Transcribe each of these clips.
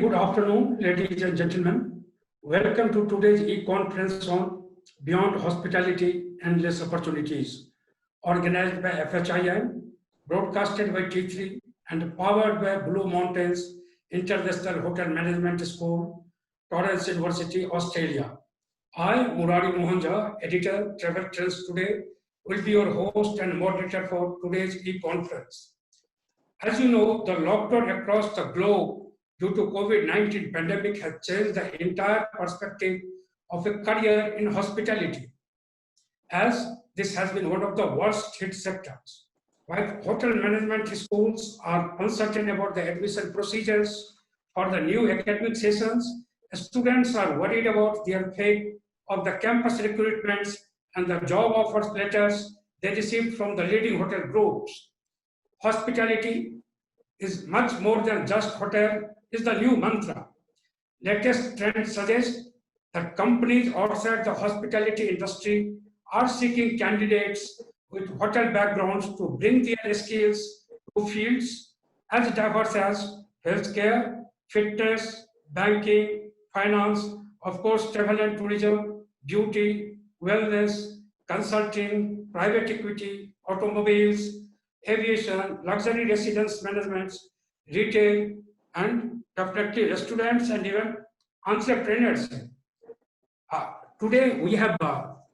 good afternoon, ladies and gentlemen. Welcome to today's e-conference on Beyond Hospitality, Endless Opportunities, organized by FHIM, broadcasted by T3, and powered by Blue Mountains International Hotel Management School, Torrens University, Australia. I, Murari Mohanjha, editor, Travel Trends Today, will be your host and moderator for today's e-conference. As you know, the lockdown across the globe due to COVID-19 pandemic has changed the entire perspective of a career in hospitality, as this has been one of the worst hit sectors. While hotel management schools are uncertain about the admission procedures for the new academic sessions, students are worried about their fate of the campus recruitments and the job offers letters they received from the leading hotel groups. Hospitality is much more than just hotel is the new mantra. Latest trends suggest that companies outside the hospitality industry are seeking candidates with hotel backgrounds to bring their skills to fields as diverse as healthcare, fitness, banking, finance, of course, travel and tourism, beauty, wellness, consulting, private equity, automobiles, aviation, luxury residence management, retail, and definitely restaurants and even entrepreneurs. Today we have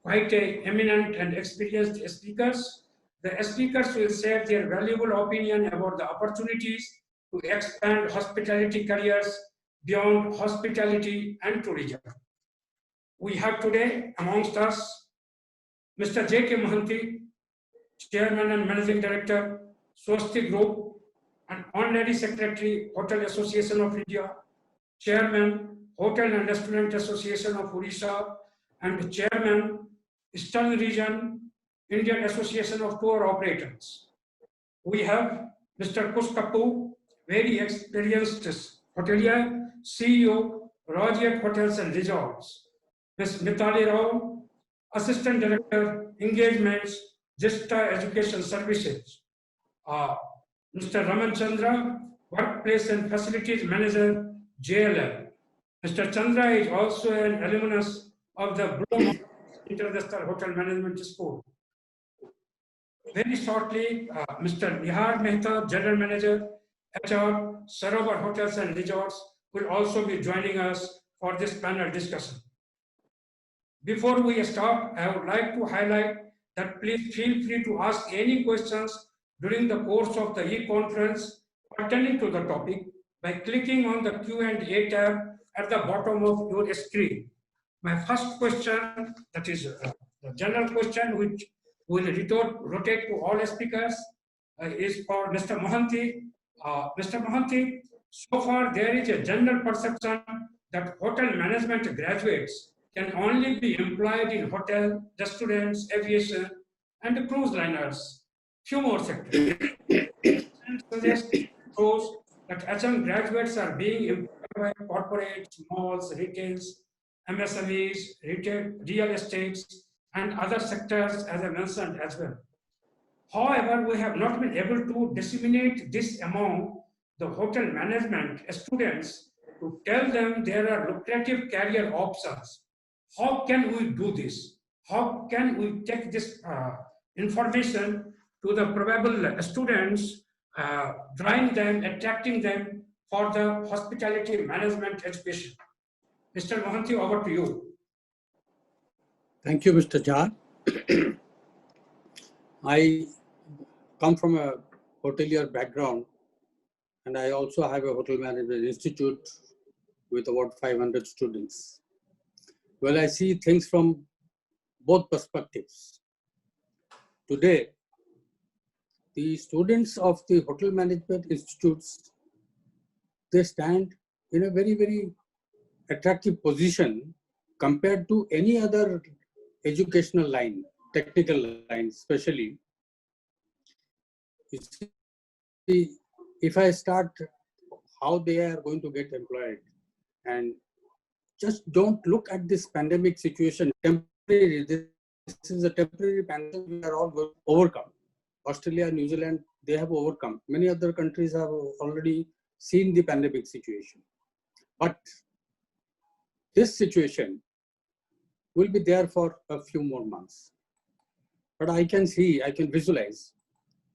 quite eminent and experienced speakers. The speakers will share their valuable opinion about the opportunities to expand hospitality careers beyond hospitality and tourism. We have today amongst us Mr. J.K. Mohanty, Chairman and Managing Director, Swasti Group, and Honorary Secretary, Hotel Association of India, Chairman, Hotel and Restaurant Association of Odisha, and Chairman, Eastern Region, Indian Association of Tour Operators. We have Mr. Kush Kapoor, very experienced hotelier, CEO, Rajat Hotels and Resorts. Ms. Mitali Rao, Assistant Director, Engagements, Jista Education Services. Mr. Raman Chandra, Workplace and Facilities Manager, JLL. Mr. Chandra is also an alumnus of the Blue Mountains International Hotel Management School. Very shortly, Mr. Nihar Mehta, General Manager, HR, Sarovar Hotels and Resorts, will also be joining us for this panel discussion. Before we start, I would like to highlight that please feel free to ask any questions during the course of the e-conference pertaining to the topic by clicking on the Q&A tab at the bottom of your screen. My first question, that is the general question which will rotate to all speakers, is for Mr. Mohanty. Mr. Mohanty, so far there is a general perception that hotel management graduates can only be employed in hotel, restaurants, aviation, and cruise liners. Few more sectors. And suggest shows that HM graduates are being employed by corporates, malls, retails, MSMEs, retail, real estates, and other sectors as I mentioned as well. However, we have not been able to disseminate this among the hotel management students to tell them there are lucrative career options. How can we do this? How can we take this information to the probable students, drawing them, attracting them for the hospitality management education? Mr. Mohanty, over to you. Thank you, Mr. Jha. I come from a hotelier background, and I also have a hotel management institute with about 500 students. Well, I see things from both perspectives. Today, the students of the hotel management institutes, they stand in a very, very attractive position compared to any other educational line, technical line especially. You see, if I start how they are going to get employed, and just don't look at this pandemic situation temporary. This is a temporary pandemic we are all going to overcome. Australia, New Zealand, they have overcome. Many other countries have already seen the pandemic situation. But this situation will be there for a few more months. But I can I can visualize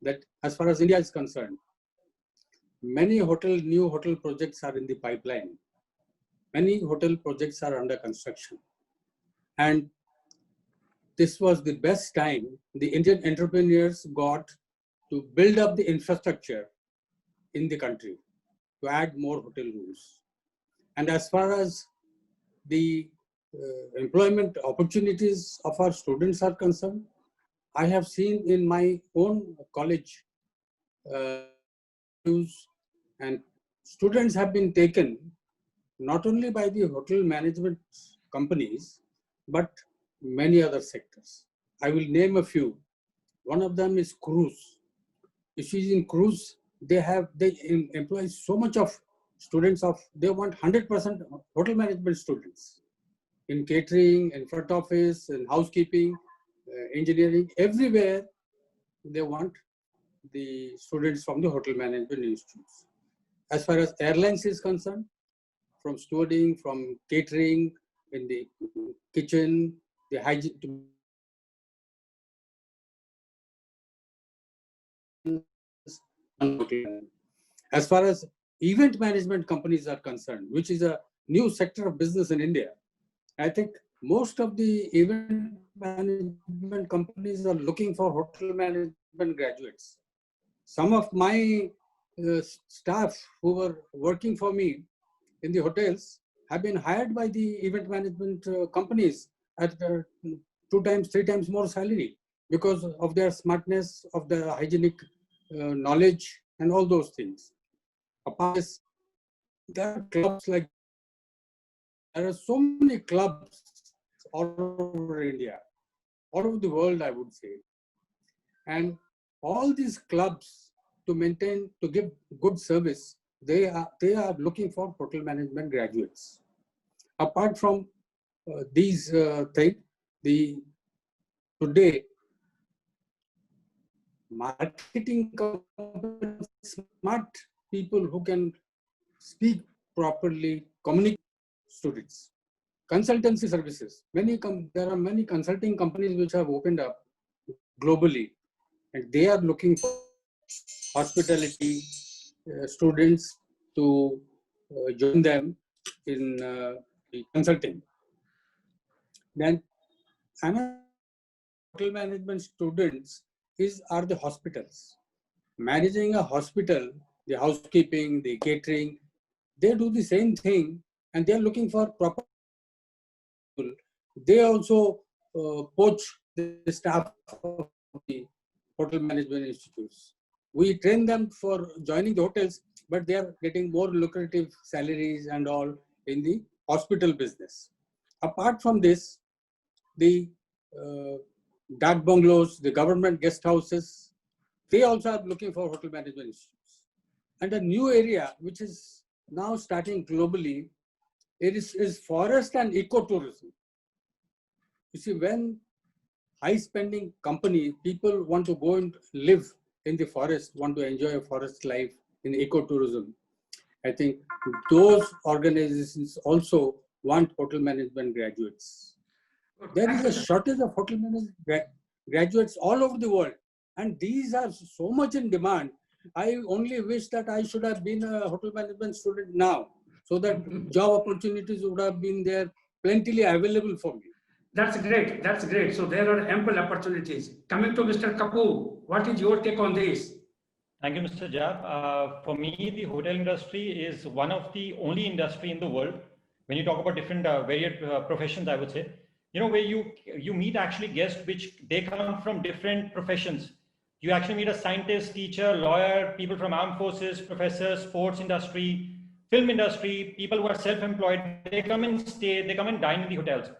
that as far as India is concerned, many new hotel projects are in the pipeline. Many hotel projects are under construction. And this was the best time the Indian entrepreneurs got to build up the infrastructure in the country to add more hotel rooms. And as far as the employment opportunities of our students are concerned, I have seen in my own college and students have been taken not only by the hotel management companies, but many other sectors. I will name a few. One of them is cruise. If you in cruise, they employ so much of students they want 100% hotel management students in catering, in front office, in housekeeping, engineering, everywhere they want the students from the hotel management institutes. As far as airlines is concerned, from stewarding, from catering, in the kitchen, the hygiene. As far as event management companies are concerned, which is a new sector of business in India, I think most of the event management companies are looking for hotel management graduates. Some of my staff who were working for me in the hotels have been hired by the event management companies at 2 times, 3 times more salary because of their smartness, of the hygienic knowledge and all those things. Apart from this, there are clubs there are so many clubs all over India, all over the world, I would say. And all these clubs to give good service, they are looking for hotel management graduates. Apart from these things, today marketing companies, smart people who can speak properly, communicate with students. Consultancy services. There are many consulting companies which have opened up globally, and they are looking for hospitality students to join them in the consulting. Then another hotel management students are the hospitals. Managing a hospital, the housekeeping, the catering, they do the same thing, and they are looking for proper people. They also poach the staff of the hotel management institutes. We train them for joining the hotels, but they are getting more lucrative salaries and all in the hospital business. Apart from this, the dak bungalows, the government guest houses, they also are looking for hotel management institutes. And a new area which is now starting globally is forest and ecotourism. You see, when high spending company, people want to go and live in the forest, want to enjoy a forest life in ecotourism, I think those organizations also want hotel management graduates. There is a shortage of hotel management graduates all over the world, and these are so much in demand. I only wish that I should have been a hotel management student now, so that job opportunities would have been there plentifully available for me. That's great. That's great. So there are ample opportunities. Coming to Mr. Kapoor, what is your take on this? Thank you, Mr. Jab. For me, the hotel industry is one of the only industry in the world, when you talk about different varied professions, I would say, where you meet actually guests which they come from different professions. You actually meet a scientist, teacher, lawyer, people from armed forces, professors, sports industry, film industry, people who are self-employed. They come and stay, they come and dine in the hotels,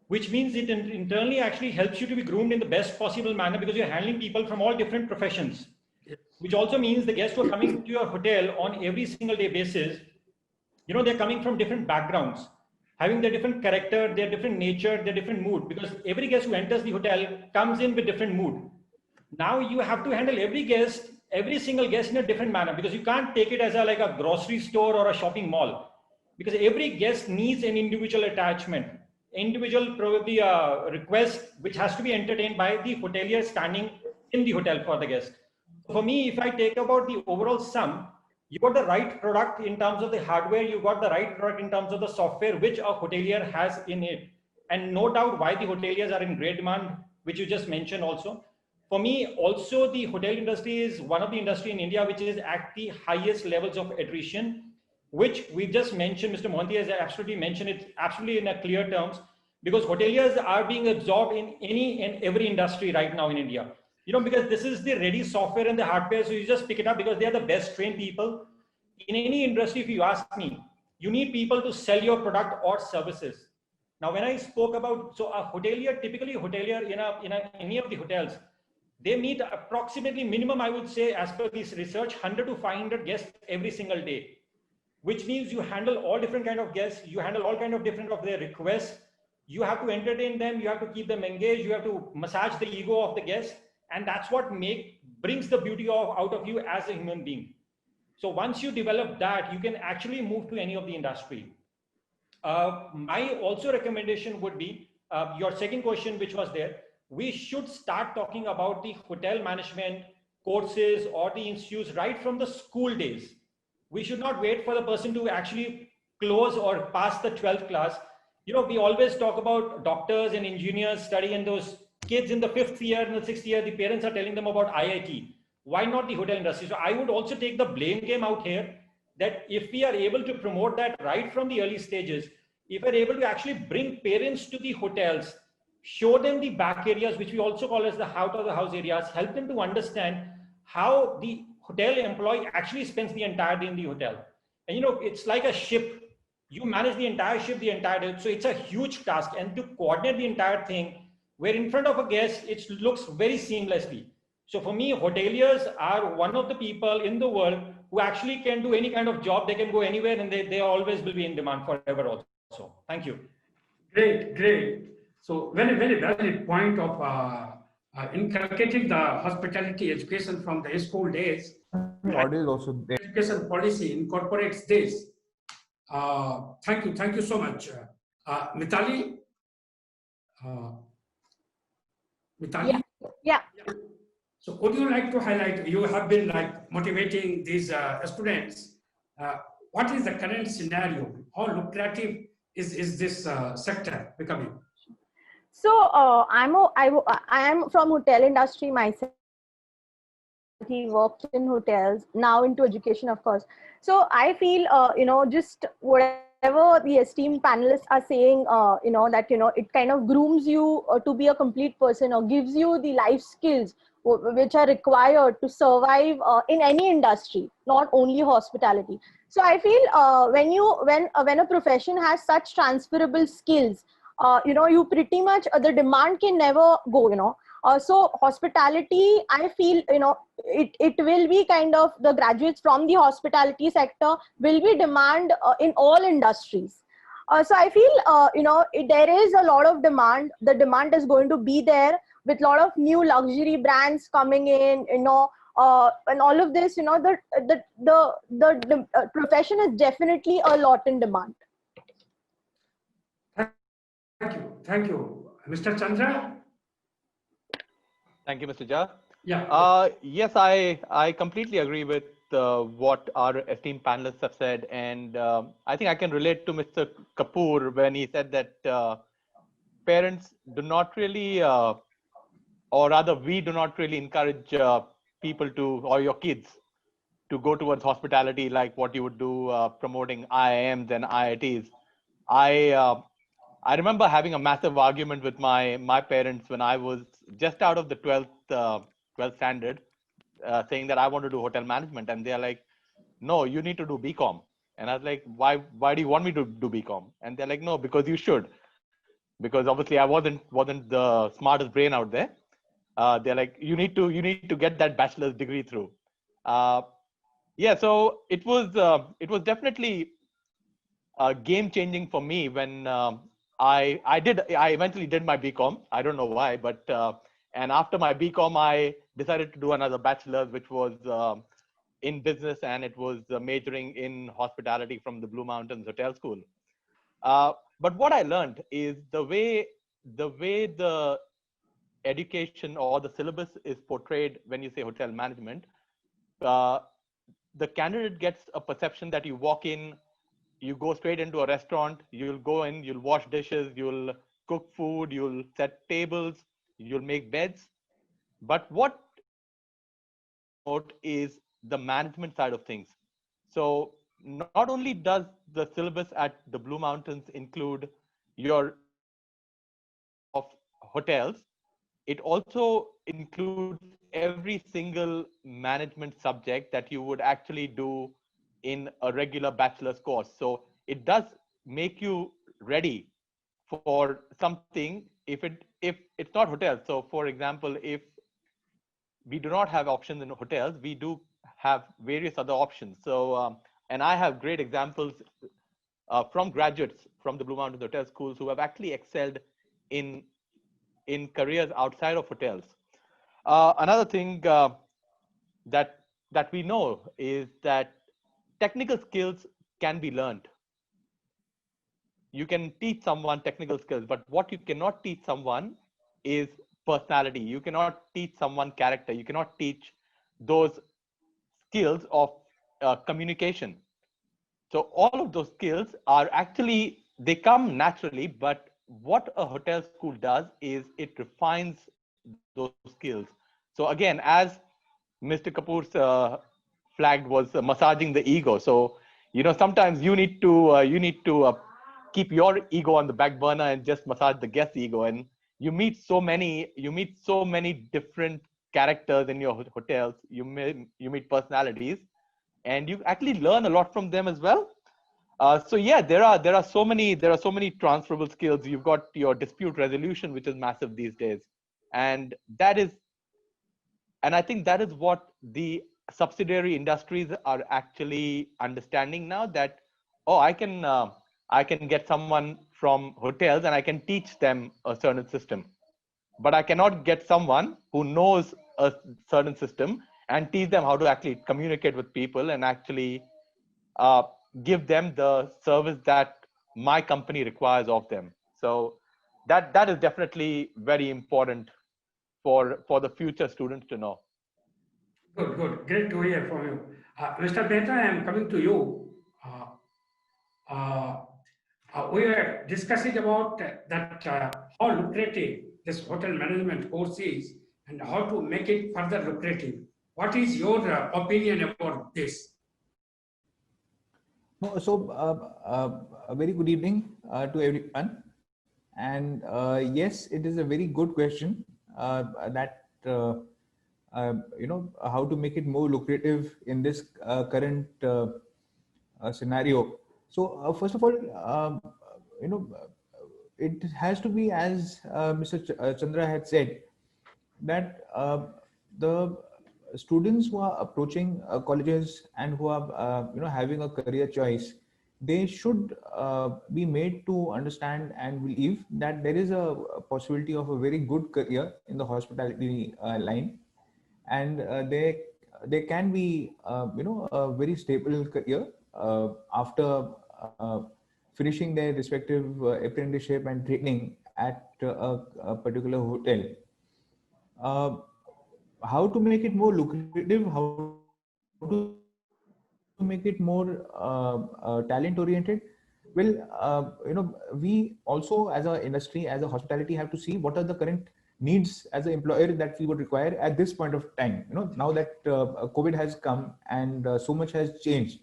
which means it internally actually helps you to be groomed in the best possible manner because you're handling people from all different professions. Which also means the guests who are coming to your hotel on every single day basis, they're coming from different backgrounds, having their different character, their different nature, their different mood, because every guest who enters the hotel comes in with different mood. Now you have to handle every single guest in a different manner, because you can't take it as like a grocery store or a shopping mall, because every guest needs an individual attachment, individual probably a request which has to be entertained by the hotelier standing in the hotel for the guest. For me, if I take about the overall sum, you got the right product in terms of the hardware, you got the right product in terms of the software which a hotelier has in it. And no doubt why the hoteliers are in great demand, which you just mentioned also. For me, also the hotel industry is one of the industry in India which is at the highest levels of attrition, which we just mentioned. Mr. Mohanty has absolutely mentioned it absolutely in a clear terms, because hoteliers are being absorbed in any and every industry right now in India. You know, because this is the ready software and the hardware, so you just pick it up because they are the best trained people. In any industry, if you ask me, you need people to sell your product or services. Now, when I spoke about, so a hotelier, typically a hotelier in any of the hotels, they meet approximately minimum, I would say, as per this research, 100 to 500 guests every single day, which means you handle all different kind of guests, you handle all kind of different of their requests, you have to entertain them, you have to keep them engaged, you have to massage the ego of the guest, and that's what brings the beauty out of you as a human being. So once you develop that, you can actually move to any of the industry. My also recommendation would be your second question, which was there. We should start talking about the hotel management courses or the institutes right from the school days. We should not wait for the person to actually close or pass the 12th class. You know, we always talk about doctors and engineers studying, those kids in the 5th year and the 6th year, the parents are telling them about IIT. Why not the hotel industry? So I would also take the blame game out here, that if we are able to promote that right from the early stages, if we're able to actually bring parents to the hotels, show them the back areas, which we also call as the out of the house areas, help them to understand how the hotel employee actually spends the entire day in the hotel. And you know, it's like a ship. You manage the entire ship the entire day. So it's a huge task, and to coordinate the entire thing, where in front of a guest, it looks very seamlessly. So for me, hoteliers are one of the people in the world who actually can do any kind of job. They can go anywhere, and they always will be in demand forever also. Thank you. Great, great. So very, very valid point of inculcating the hospitality education from the school days. Audio is also there. Education policy incorporates this. Thank you so much. Mitali? Mitali? Yeah. So would you like to highlight, you have been like motivating these students. What is the current scenario? How lucrative is this sector becoming? So I am from hotel industry myself. He worked in hotels, now into education, of course. So I feel, just whatever the esteemed panelists are saying, that, it kind of grooms you to be a complete person, or gives you the life skills which are required to survive in any industry, not only hospitality. So I feel when a profession has such transferable skills, you pretty much, the demand can never go, so hospitality, I feel, it will be kind of, the graduates from the hospitality sector will be demand in all industries. So I feel, there is a lot of demand. The demand is going to be there with a lot of new luxury brands coming in, and all of this, the profession is definitely a lot in demand. Thank you. Mr. Chandra? Thank you, Mr. Jha. Yeah. Yes, I completely agree with what our esteemed panelists have said. And I think I can relate to Mr. Kapoor when he said that parents do not really, or rather we do not really encourage people to, or your kids to go towards hospitality like what you would do promoting IIMs and IITs. I remember having a massive argument with my parents when I was just out of the 12th standard, saying that I want to do hotel management, and they're like, "No, you need to do BCom." And I was like, "Why do you want me to do BCom?" And they're like, "No, because you should." Because obviously I wasn't the smartest brain out there. They're like, "You need to get that bachelor's degree through." Yeah, so it was definitely game changing for me when I eventually did my BCom. I don't know why, but and after my BCom, I decided to do another bachelor's, which was in business, and it was majoring in hospitality from the Blue Mountains Hotel School. But what I learned is the way the education or the syllabus is portrayed when you say hotel management. The candidate gets a perception that you walk in, you go straight into a restaurant, you'll go in, you'll wash dishes, you'll cook food, you'll set tables, you'll make beds. But what is the management side of things. So not only does the syllabus at the Blue Mountains include your of hotels, it also includes every single management subject that you would actually do in a regular bachelor's course. So it does make you ready for something if it's not hotels. So for example, if we do not have options in hotels, we do have various other options. So and I have great examples from graduates from the Blue Mountains Hotel Schools who have actually excelled in careers outside of hotels. Another thing that we know is that technical skills can be learned. You can teach someone technical skills, but what you cannot teach someone is personality. You cannot teach someone character. You cannot teach those skills of communication. So all of those skills are actually, they come naturally, but what a hotel school does is it refines those skills. So again, as Mr. Kapoor's flagged was massaging the ego. So, sometimes you need to keep your ego on the back burner and just massage the guest's ego. And you meet so many different characters in your hotels. You meet personalities, and you actually learn a lot from them as well. So yeah, there are so many transferable skills. You've got your dispute resolution, which is massive these days, and I think that is what the subsidiary industries are actually understanding now, that I can get someone from hotels and I can teach them a certain system, but I cannot get someone who knows a certain system and teach them how to actually communicate with people and actually give them the service that my company requires of them. So that is definitely very important for the future students to know. Good, good. Great to hear from you. Mr. Mehta, I am coming to you. We were discussing about that how lucrative this hotel management course is and how to make it further lucrative. What is your opinion about this? No, so a very good evening to everyone. And yes, it is a very good question that how to make it more lucrative in this current scenario. So first of all, it has to be, as Mr. Chandra had said, that the students who are approaching colleges and who are having a career choice, they should be made to understand and believe that there is a possibility of a very good career in the hospitality line, and they can be a very stable career after finishing their respective apprenticeship and training at a particular hotel. How to make it more lucrative, how to make it more talent oriented? Well, we also as an industry, as a hospitality, have to see what are the current needs as an employer that we would require at this point of time. Now that COVID has come and so much has changed,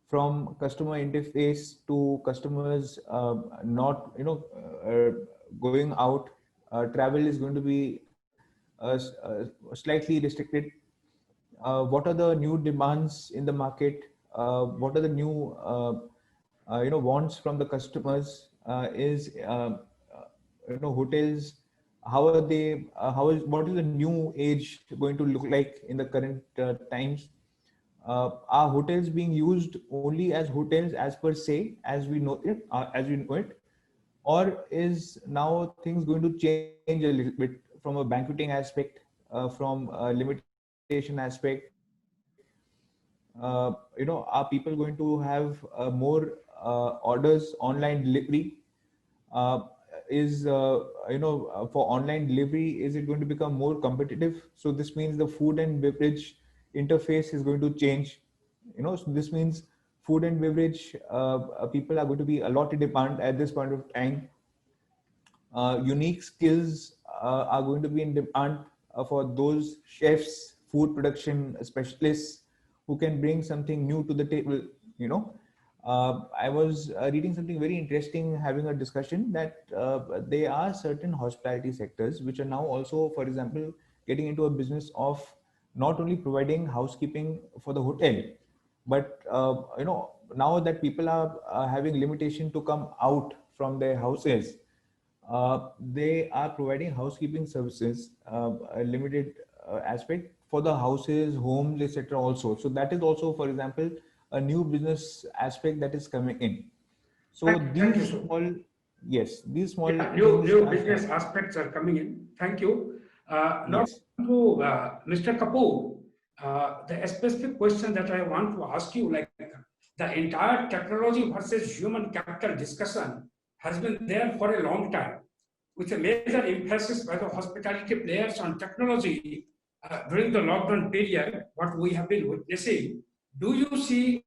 from customer interface to customers not going out, travel is going to be slightly restricted. What are the new demands in the market? What are the new wants from the customers? Hotels, how are they? What is the new age going to look like in the current times? Are hotels being used only as hotels as per se, as we know it, or is now things going to change a little bit from a banqueting aspect, from a limitation aspect? are people going to have more orders online delivery? For online delivery, is it going to become more competitive? So this means the food and beverage interface is going to change. So this means food and beverage people are going to be a lot in demand at this point of time. Unique skills are going to be in demand for those chefs, food production specialists who can bring something new to the table. I was reading something very interesting, having a discussion that there are certain hospitality sectors which are now also, for example, getting into a business of not only providing housekeeping for the hotel, but now that people are having limitation to come out from their houses, they are providing housekeeping services, a limited aspect for the houses, homes, etc. also. So that is also, for example, a new business aspect that is coming in. So Thank you, these sir. small, yes, these small New things are business aspects are coming in. Thank you. Now yes. to Mr. Kapoor, the specific question that I want to ask you, like the entire technology versus human capital discussion has been there for a long time, with a major emphasis by the hospitality players on technology during the lockdown period, what we have been witnessing. Do you see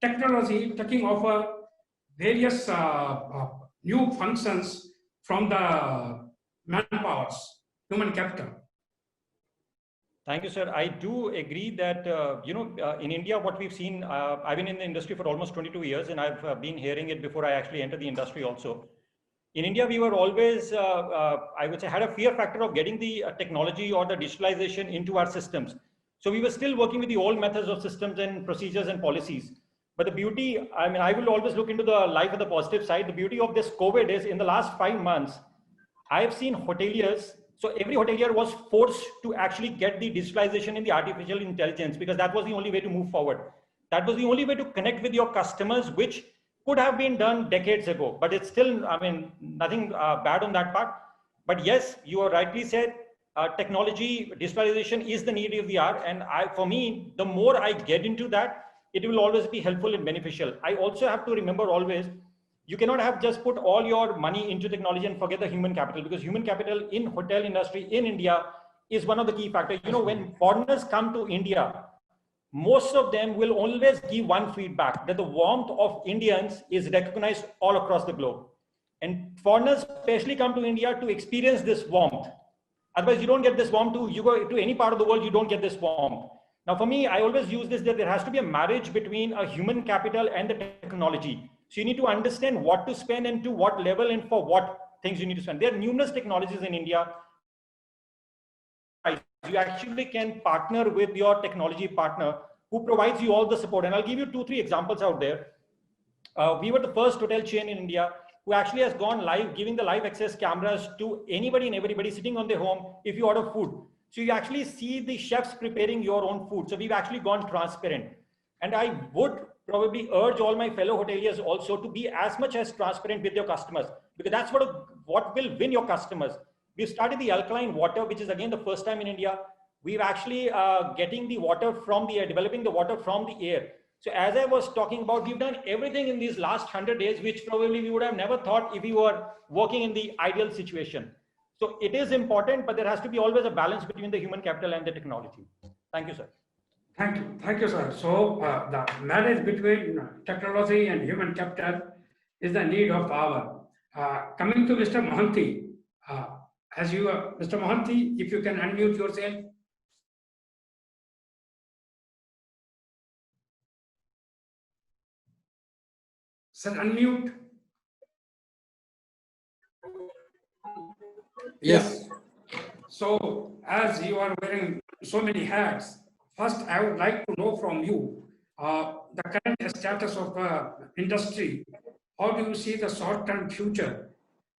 technology taking over various new functions from the manpowers, human capital? Thank you, sir. I do agree that, in India, what we've seen, I've been in the industry for almost 22 years, and I've been hearing it before I actually entered the industry also. In India, we were always, I would say, had a fear factor of getting the technology or the digitalization into our systems. So we were still working with the old methods of systems and procedures and policies. But the beauty, I will always look into the life of the positive side. The beauty of this COVID is in the last 5 months, I've seen hoteliers. So every hotelier was forced to actually get the digitalization in the artificial intelligence, because that was the only way to move forward. That was the only way to connect with your customers, which could have been done decades ago, but it's still, nothing bad on that part. But yes, you are rightly said, technology, digitalization is the need of the hour. And for me, the more I get into that, it will always be helpful and beneficial. I also have to remember always, you cannot have just put all your money into technology and forget the human capital, because human capital in hotel industry in India is one of the key factors. When foreigners come to India, most of them will always give one feedback, that the warmth of Indians is recognized all across the globe. And foreigners especially come to India to experience this warmth. Otherwise, you don't get this warmth. You go to any part of the world, you don't get this warmth. Now, for me, I always use this, that there has to be a marriage between a human capital and the technology. So you need to understand what to spend and to what level and for what things you need to spend. There are numerous technologies in India. You actually can partner with your technology partner who provides you all the support. And I'll give you 2-3 examples out there. We were the first hotel chain in India who actually has gone live, giving the live access cameras to anybody and everybody sitting on their home if you order food. So you actually see the chefs preparing your own food. So we've actually gone transparent. And I would probably urge all my fellow hoteliers also to be as much as transparent with your customers, because that's what will win your customers. We've started the alkaline water, which is again the first time in India. We're actually getting the water from the air, developing the water from the air. So as I was talking about, we've done everything in these last 100 days, which probably we would have never thought if we were working in the ideal situation. So it is important, but there has to be always a balance between the human capital and the technology. Thank you, sir. Thank you, sir. So the marriage between technology and human capital is the need of the hour. Coming to Mr. Mohanty, Mr. Mohanty, if you can unmute yourself. Sir, unmute. Yes. So as you are wearing so many hats, first I would like to know from you the current status of industry. How do you see the short-term future?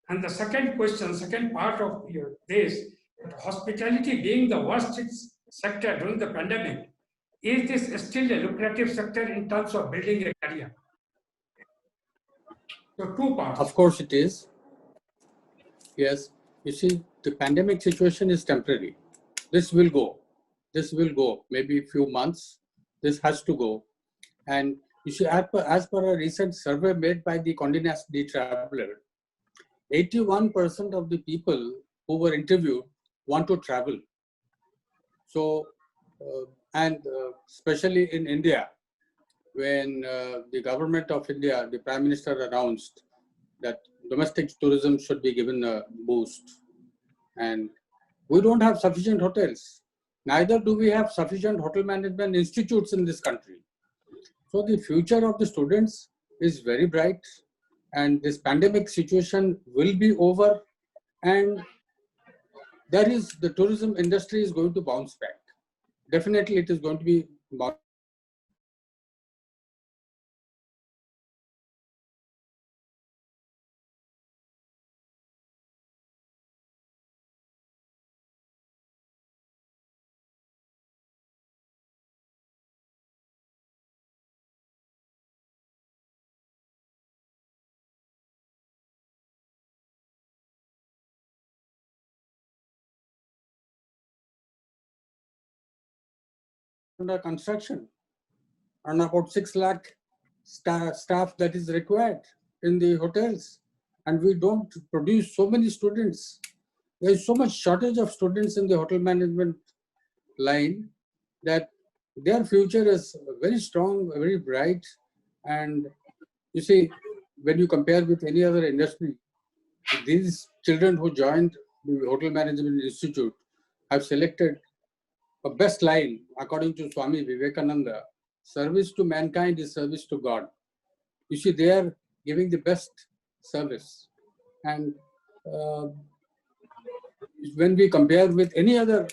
And the second question, second part of this, hospitality being the worst sector during the pandemic, is this still a lucrative sector in terms of building a career? So 2 parts. Of course it is. Yes. You see, the pandemic situation is temporary. This will go. Maybe a few months, This has to go. And you see, as per a recent survey made by the Condé Nast Traveler, 81% of the people who were interviewed want to travel. So, especially in India, when the government of India, the Prime Minister announced that domestic tourism should be given a boost. And we don't have sufficient hotels. Neither do we have sufficient hotel management institutes in this country. So the future of the students is very bright, and this pandemic situation will be over, and the tourism industry is going to bounce back. Definitely it is going to be under construction, and about 6 lakh staff that is required in the hotels, and we don't produce so many students. There is so much shortage of students in the hotel management line that their future is very strong, very bright. And you see, when you compare with any other industry, these children who joined the Hotel Management Institute have selected a best line according to Swami Vivekananda: service to mankind is service to God. You see, they are giving the best service. And when we compare with any other,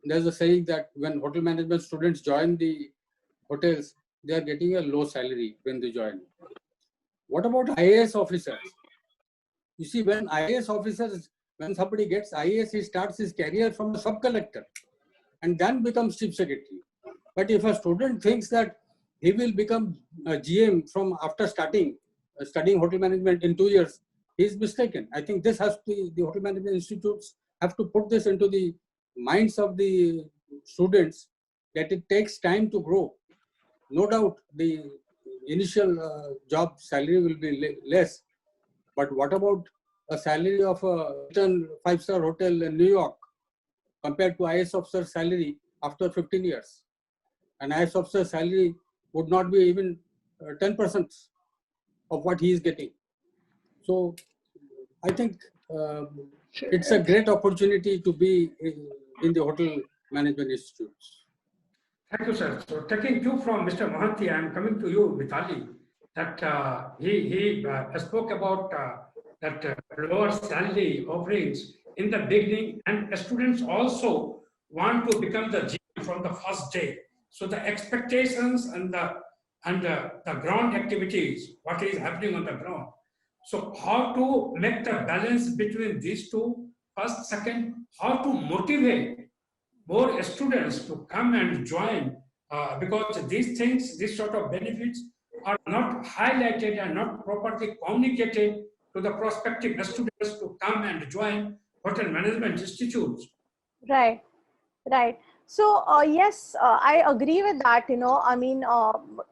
there's a saying that when hotel management students join the hotels, they are getting a low salary when they join. What about IAS officers? You see, when IAS officers, when somebody gets IAS, he starts his career from a sub-collector and then becomes chief secretary. But if a student thinks that he will become a GM from after studying hotel management in 2 years, he is mistaken. I think this has to, the hotel management institutes have to put this into the minds of the students, that it takes time to grow. No doubt the initial job salary will be less, but what about a salary of a 5-star hotel in New York compared to IAS officer salary after 15 years? An IAS officer salary would not be even 10% of what he is getting. So I think it's a great opportunity to be in the hotel management institutes. Thank you, sir. So taking cue from Mr. Mohanty, I am coming to you, Vitali, that he spoke about that lower salary offerings in the beginning, and students also want to become the GM from the first day. So the expectations and the ground activities, what is happening on the ground. So how to make the balance between these two, first, second, how to motivate more students to come and join, because these things, these sort of benefits are not highlighted and not properly communicated to the prospective students to come and join hotel management institutes. Right, right. So yes, I agree with that. I mean,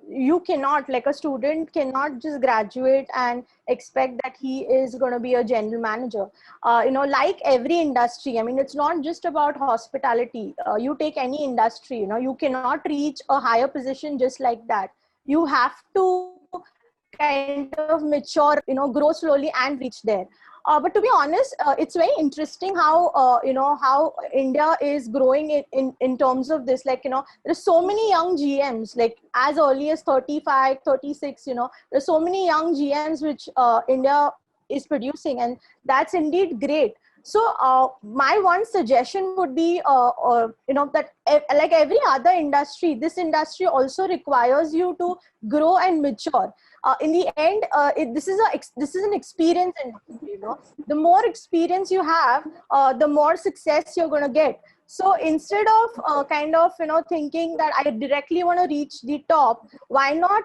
you cannot, like a student cannot just graduate and expect that he is going to be a general manager. Like every industry, I mean, it's not just about hospitality. You take any industry, you cannot reach a higher position just like that. You have to kind of mature, grow slowly and reach there. But to be honest, it's very interesting how how India is growing in terms of this. Like, there's so many young GMs, like as early as 35, 36. There's so many young GMs which India is producing, and that's indeed great. So my one suggestion would be, that like every other industry, this industry also requires you to grow and mature. In the end, this is an experience industry. The more experience you have, the more success you're going to get. So instead of thinking that I directly want to reach the top, why not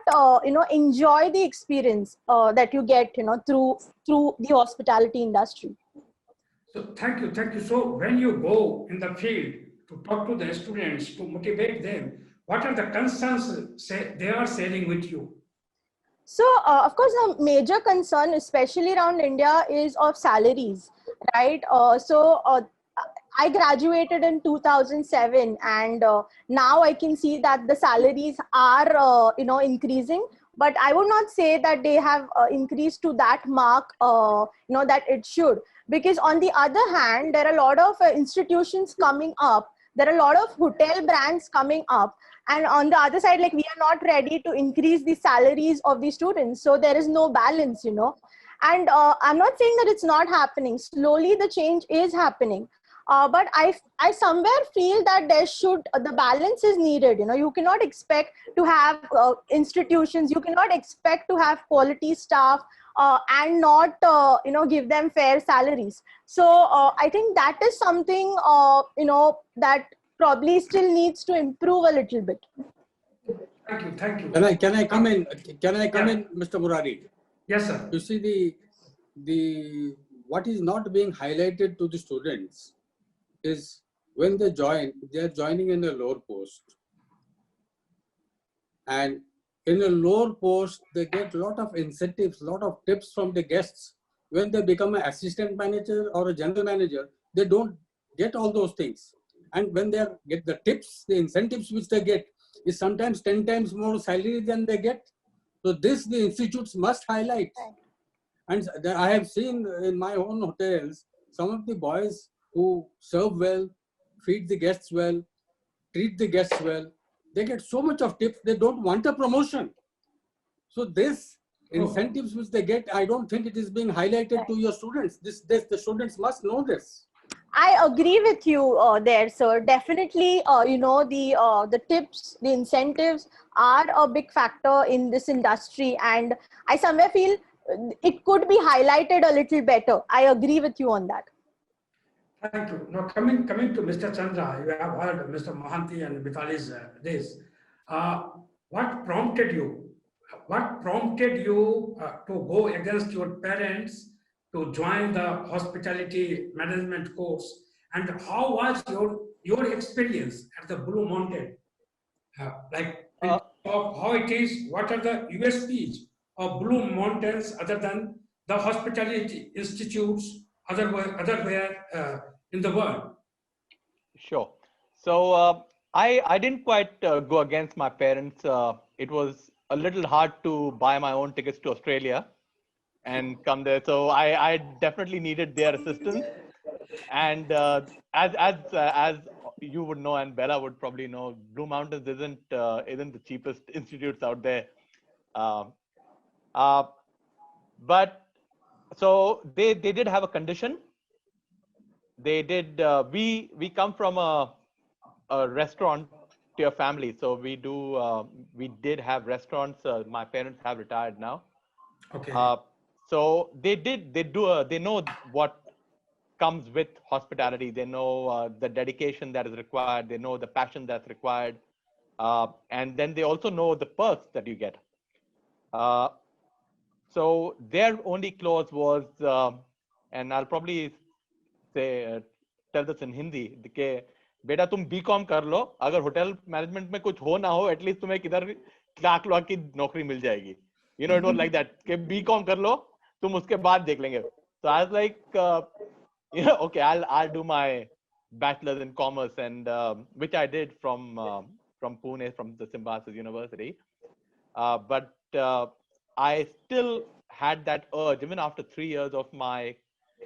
enjoy the experience that you get through the hospitality industry. So thank you. So when you go in the field to talk to the students, to motivate them, what are the concerns they are sharing with you? So, of course, a major concern, especially around India, is of salaries, right? I graduated in 2007, and now I can see that the salaries are, increasing. But I would not say that they have increased to that mark, that it should. Because on the other hand, there are a lot of institutions coming up. There are a lot of hotel brands coming up, and on the other side, like, we are not ready to increase the salaries of the students, so there is no balance. And I'm not saying that it's not happening. Slowly the change is happening, but I somewhere feel that the balance is needed. You cannot expect to have institutions, you cannot expect to have quality staff, and not give them fair salaries. So I think that is something that probably still needs to improve a little bit. Thank you, thank you. Can I come in? Can I come Yeah. in, Mr. Murari? Yes, sir. You see, what is not being highlighted to the students is when they are joining in a lower post. And in a lower post, they get a lot of incentives, a lot of tips from the guests. When they become an assistant manager or a general manager, they don't get all those things. And when they get the tips, the incentives which they get is sometimes 10 times more salary than they get. So this the institutes must highlight. And I have seen in my own hotels, some of the boys who serve well, feed the guests well, treat the guests well, they get so much of tips, they don't want a promotion. So this incentives which they get, I don't think it is being highlighted to your students. The students must know this. I agree with you there, sir. Definitely, the tips, the incentives are a big factor in this industry, and I somewhere feel it could be highlighted a little better. I agree with you on that. Thank you. Now, coming to Mr. Chandra, you have heard Mr. Mohanty and Vitali's this. What prompted you? What prompted you to go against your parents to join the hospitality management course? And how was your experience at the Blue Mountain? Of how it is, what are the USPs of Blue Mountains other than the hospitality institutes otherwhere in the world? Sure. So I didn't quite go against my parents. It was a little hard to buy my own tickets to Australia and come there. So I definitely needed their assistance. And as you would know, and Bella would probably know, Blue Mountains isn't the cheapest institutes out there. But so they did have a condition. They did. We come from a restaurant to your family, so we do. We did have restaurants. My parents have retired now. Okay. So they do. They know what comes with hospitality. They know the dedication that is required. They know the passion that's required, and then they also know the perks that you get. So their only clause was, and I'll probably say tell this in Hindi, कि बेटा तुम B.Com कर लो, अगर hotel management में कुछ हो ना हो, एटलीस्ट तुम्हें किधर लाख लाख की नौकरी मिल जाएगी. You know, it was like that. कि B.Com कर लो, तुम उसके बाद देख लेंगे. So I was like, okay, I'll do my bachelor's in commerce, and which I did from Pune, from the Symbiosis University. But I still had that urge, even after 3 years of my.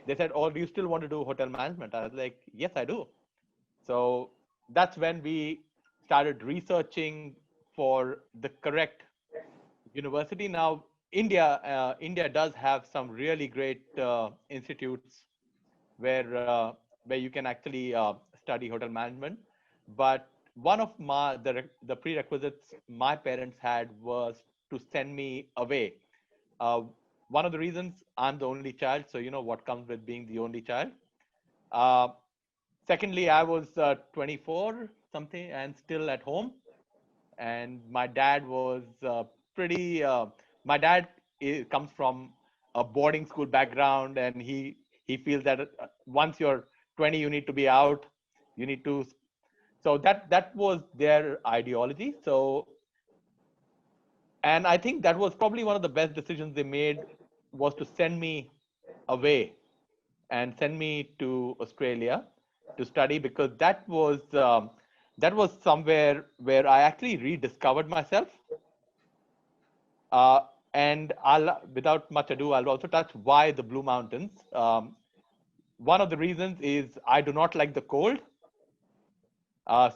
They said, "Oh, do you still want to do hotel management?" I was like, "Yes, I do." So that's when we started researching for the correct university. Now, India does have some really great institutes where you can actually study hotel management. But one of the prerequisites my parents had was to send me away. One of the reasons, I'm the only child, so you know what comes with being the only child. Secondly, I was 24 something and still at home, and my dad was pretty. My dad comes from a boarding school background, and he feels that once you're 20, you need to be out. You need to So that was their ideology. So, and I think that was probably one of the best decisions they made, was to send me away and send me to Australia to study, because that was somewhere where I actually rediscovered myself. And without much ado, I'll also touch why the Blue Mountains. One of the reasons is I do not like the cold.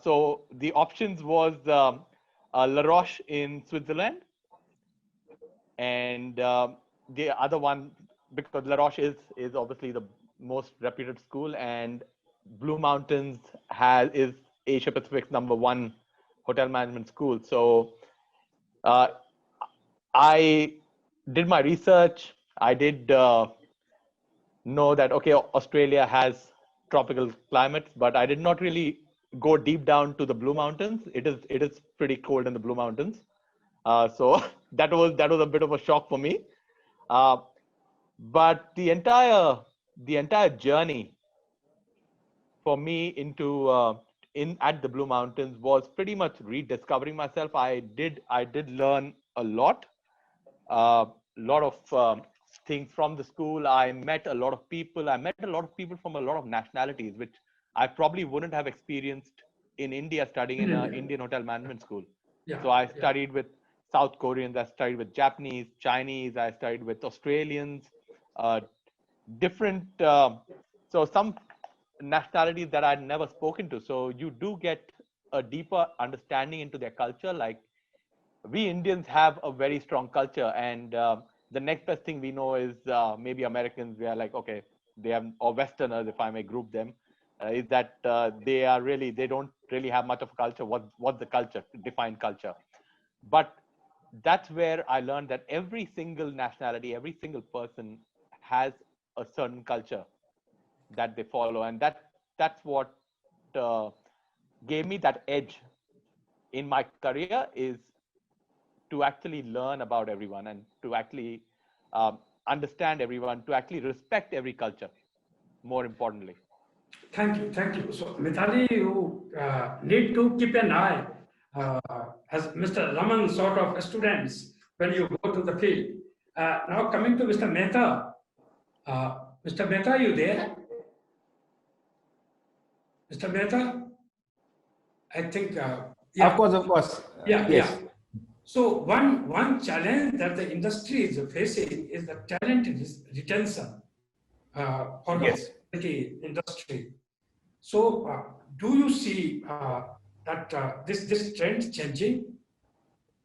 So the options was La Roche in Switzerland, and the other one, because La Roche is obviously the most reputed school, and Blue Mountains is Asia Pacific's #1 hotel management school. So I did my research. I did know that, okay, Australia has tropical climates, but I did not really go deep down to the Blue Mountains. It is pretty cold in the Blue Mountains. So that was a bit of a shock for me. But the entire journey for me into at the Blue Mountains was pretty much rediscovering myself. I did learn a lot of things from the school. I met a lot of people. I met a lot of people from a lot of nationalities, which I probably wouldn't have experienced in India studying in an Indian hotel management school. Yeah, So I studied with South Koreans, I studied with Japanese, Chinese, I studied with Australians, different, so some nationalities that I'd never spoken to. So you do get a deeper understanding into their culture. Like, we Indians have a very strong culture, and the next best thing we know is maybe Americans. We are like, okay, they have, or Westerners, if I may group them, is that they don't really have much of a culture. What's the culture? Define culture. But that's where I learned that every single nationality, every single person has a certain culture that they follow, and that's what gave me that edge in my career, is to actually learn about everyone and to actually understand everyone, to actually respect every culture, more importantly. Thank you. So, Mithali, you need to keep an eye, as Mr. Raman sort of students, when you go to the field. Now coming to Mr. Mehta. Mr. Mehta, are you there? Mr. Mehta? I think, yeah. Of course. Yeah, Yes. yeah. So one challenge that the industry is facing is the talent retention for the Yes. hospitality industry. So do you see that this trend changing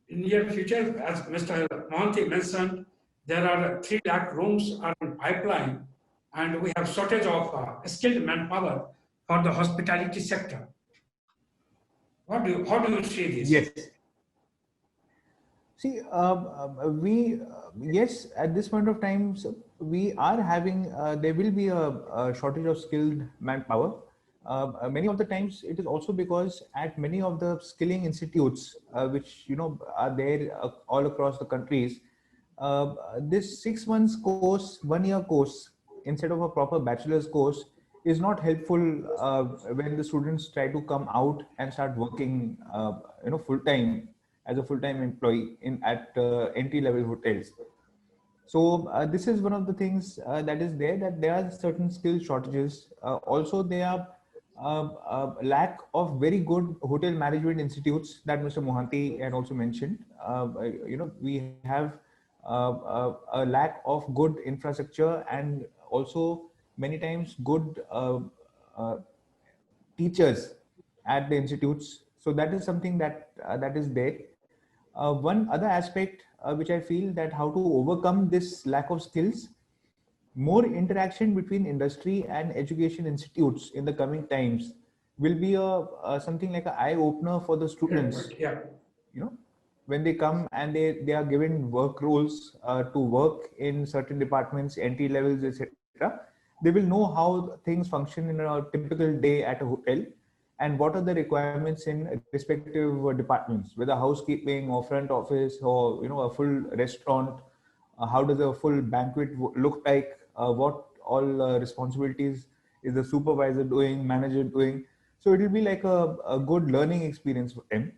in near future? As Mr. Mohanty mentioned, there are 3 lakh rooms are in pipeline, and we have shortage of skilled manpower for the hospitality sector. How do you see this? Yes. See, yes, at this point of time, so we are having, there will be a shortage of skilled manpower. Many of the times it is also because at many of the skilling institutes, which, are there all across the countries, this 6 months course, 1 year course, instead of a proper bachelor's course, is not helpful when the students try to come out and start working, full time as a full-time employee at entry-level hotels. So this is one of the things that is there, that there are certain skill shortages. Also, there are lack of very good hotel management institutes that Mr. Mohanty had also mentioned. We have a lack of good infrastructure, and also many times good teachers at the institutes. So that is something that is there. One other aspect which I feel, that how to overcome this lack of skills, more interaction between industry and education institutes in the coming times will be something like an eye opener for the students. Yeah. When they come and they are given work roles to work in certain departments, entry levels, etc., they will know how things function in a typical day at a hotel, and what are the requirements in respective departments, whether housekeeping or front office, or a full restaurant. How does a full banquet look like? What all responsibilities is the supervisor doing, manager doing? So it will be like a good learning experience for them.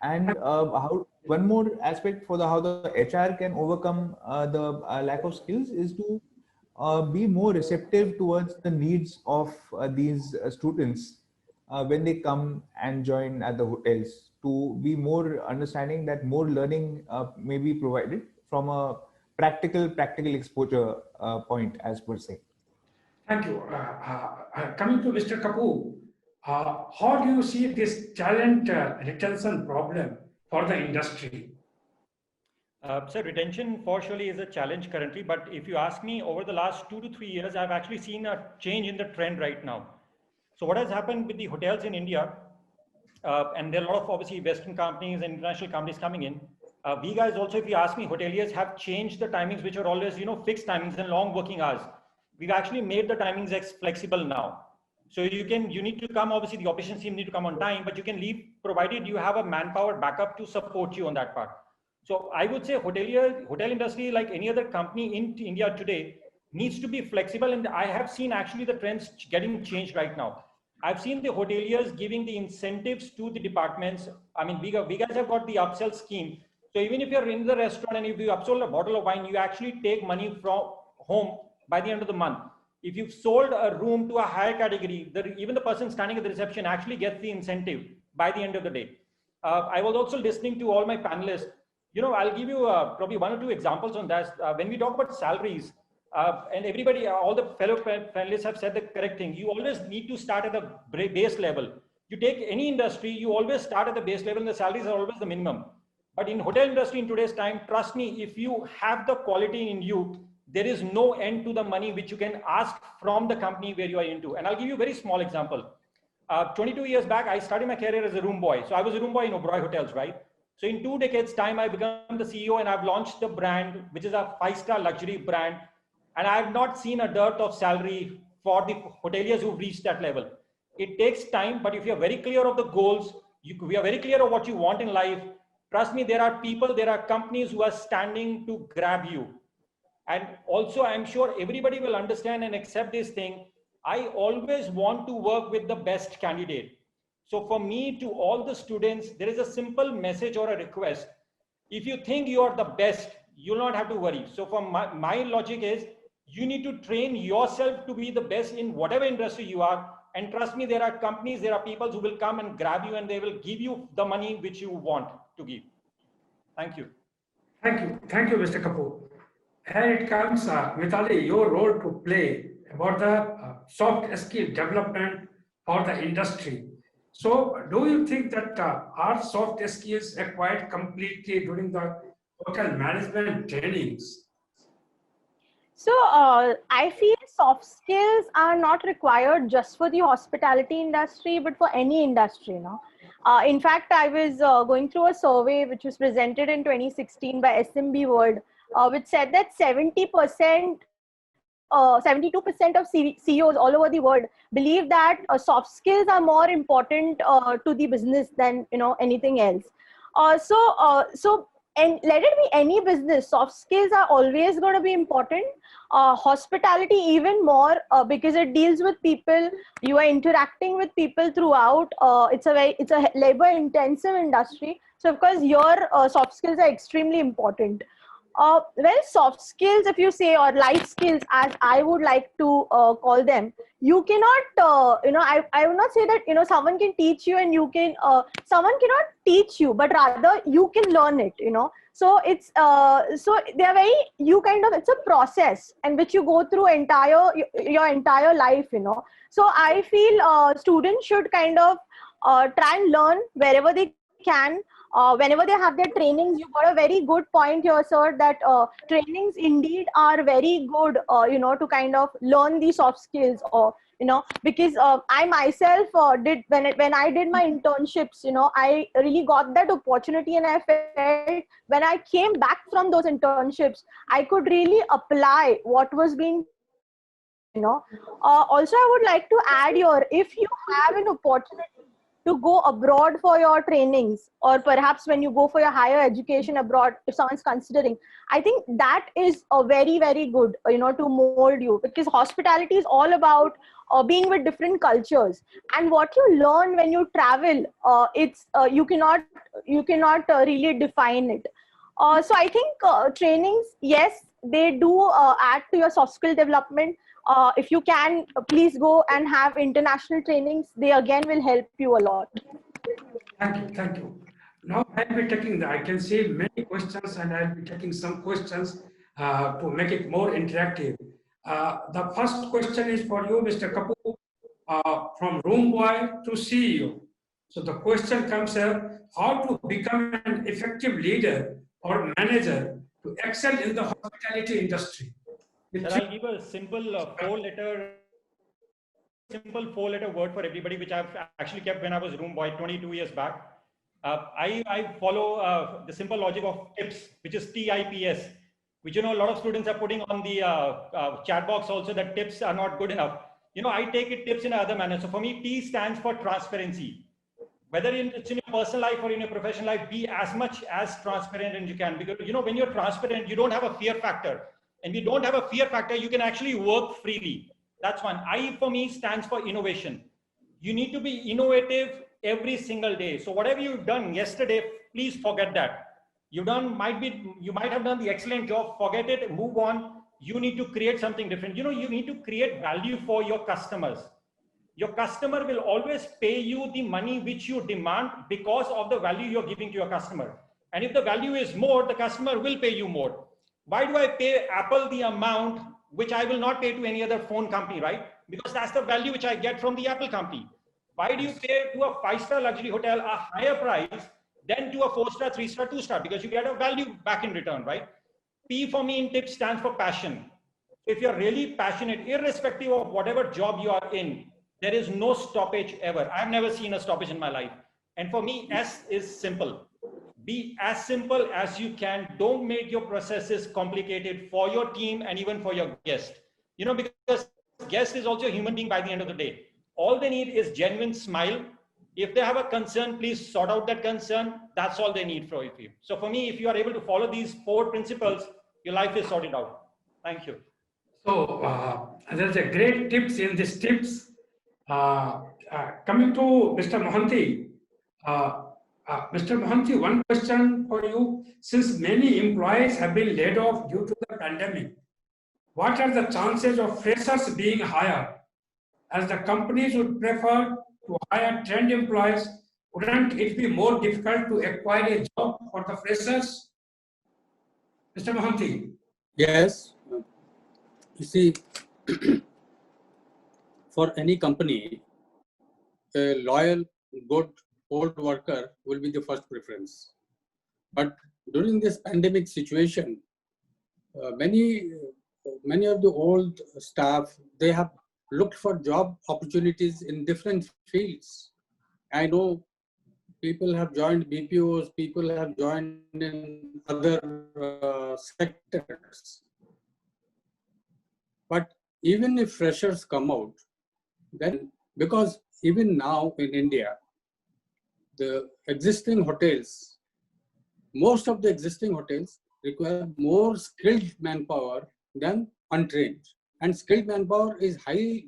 And how one more aspect for the how the HR can overcome the lack of skills is to be more receptive towards the needs of these students when they come and join at the hotels, to be more understanding that more learning may be provided from a practical exposure point as per se. Thank you. Coming to Mr. Kapoor, how do you see this talent retention problem for the industry? So retention for surely is a challenge currently, but if you ask me, over the last 2 to 3 years, I've actually seen a change in the trend right now. So what has happened with the hotels in India, and there are a lot of obviously Western companies and international companies coming in. We guys also, if you ask me, hoteliers have changed the timings, which are always, fixed timings and long working hours. We've actually made the timings flexible now. So you need to come, obviously the operations team need to come on time, but you can leave provided you have a manpower backup to support you on that part. So I would say hotel industry, like any other company in India today, needs to be flexible. And I have seen actually the trends getting changed right now. I've seen the hoteliers giving the incentives to the departments. I mean, we guys have got the upsell scheme. So even if you're in the restaurant and if you upsold a bottle of wine, you actually take money from home by the end of the month. If you've sold a room to a higher category, even the person standing at the reception actually gets the incentive by the end of the day. I was also listening to all my panelists. I'll give you probably 1 or 2 examples on that. When we talk about salaries, and everybody, all the fellow panelists have said the correct thing. You always need to start at the base level. You take any industry, you always start at the base level and the salaries are always the minimum. But in hotel industry in today's time, trust me, if you have the quality in you, there is no end to the money which you can ask from the company where you are into. And I'll give you a very small example. 22 years back, I started my career as a room boy. So I was a room boy in Oberoi Hotels, right? So in 2 decades time, I become the CEO and I've launched the brand, which is a 5-star luxury brand. And I have not seen a dearth of salary for the hoteliers who've reached that level. It takes time, but if you're very clear of the goals, we are very clear of what you want in life. Trust me, there are people, there are companies who are standing to grab you. And also, I'm sure everybody will understand and accept this thing. I always want to work with the best candidate. So for me, to all the students, there is a simple message or a request. If you think you are the best, you'll not have to worry. So for my logic is, you need to train yourself to be the best in whatever industry you are. And trust me, there are companies, there are people who will come and grab you and they will give you the money which you want to give. Thank you. Thank you. Thank you, Mr. Kapoor. Here it comes, Mitali, your role to play about the soft skill development for the industry. So do you think that are soft skills acquired completely during the hotel management trainings? So I feel soft skills are not required just for the hospitality industry, but for any industry. In fact, I was going through a survey which was presented in 2016 by SMB World, which said that 72% of CEOs all over the world believe that soft skills are more important to the business than anything else. And let it be any business, soft skills are always going to be important. Hospitality even more because it deals with people. You are interacting with people throughout. It's a labor intensive industry. So of course your soft skills are extremely important. Well, soft skills, if you say, or life skills, as I would like to call them, you cannot, I would not say that, someone can teach you and you can, someone cannot teach you, but rather you can learn it, So it's, so they are very, it's a process in which you go through your entire life, So I feel students should kind of try and learn wherever they can. Whenever they have their trainings, you got a very good point here, sir, that trainings indeed are very good, to kind of learn these soft skills, or, because I myself did, when I did my internships, I really got that opportunity, and I felt when I came back from those internships, I could really apply what was being, also I would like to add here, if you have an opportunity, to go abroad for your trainings, or perhaps when you go for your higher education abroad, if someone's considering, I think that is a very, very good, to mold you, because hospitality is all about being with different cultures. And what you learn when you travel, you cannot really define it. So I think trainings, yes, they do add to your soft skill development. If you can, please go and have international trainings. They again will help you a lot. Thank you, thank you. Now I'll be taking, I can see many questions, and I'll be taking some questions to make it more interactive. The first question is for you, Mr. Kapoor, from room boy to CEO. So the question comes here, how to become an effective leader or manager to excel in the hospitality industry? Sir, I'll give a simple four-letter word for everybody, which I've actually kept when I was room boy 22 years back. I follow the simple logic of TIPS, which is TIPS, which, a lot of students are putting on the chat box also, that tips are not good enough. I take it tips in another manner. So for me, T stands for transparency. Whether it's in your personal life or in your professional life, be as much as transparent as you can. Because, when you're transparent, you don't have a fear factor. And if you don't have a fear factor, you can actually work freely. That's one. I, for me, stands for innovation. You need to be innovative every single day. So whatever you've done yesterday, please forget that. You might have done the excellent job, forget it, move on. You need to create something different. You need to create value for your customers. Your customer will always pay you the money which you demand because of the value you're giving to your customer. And if the value is more, the customer will pay you more. Why do I pay Apple the amount which I will not pay to any other phone company, right? Because that's the value which I get from the Apple company. Why do you pay to a 5-star luxury hotel a higher price than to a 4-star, 3-star, 2-star? Because you get a value back in return, right? P for me in TIPS stands for passion. If you're really passionate, irrespective of whatever job you are in, there is no stoppage ever. I've never seen a stoppage in my life. And for me, S is simple. Be as simple as you can. Don't make your processes complicated for your team and even for your guest. Because guest is also a human being by the end of the day. All they need is genuine smile. If they have a concern, please sort out that concern. That's all they need from you. So for me, if you are able to follow these 4 principles, your life is sorted out. Thank you. So there's a great tips in these tips. Coming to Mr. Mohanty, Mr. Mohanty, one question for you. Since many employees have been laid off due to the pandemic, what are the chances of freshers being hired? As the companies would prefer to hire trained employees, wouldn't it be more difficult to acquire a job for the freshers? Mr. Mohanty. Yes. You see, for any company, a loyal, good, old worker will be the first preference. But during this pandemic situation, many of the old staff, they have looked for job opportunities in different fields. I know people have joined BPOs, people have joined in other sectors. But even if freshers come out, then because even now in India, the existing hotels, most of the existing hotels require more skilled manpower than untrained. And skilled manpower is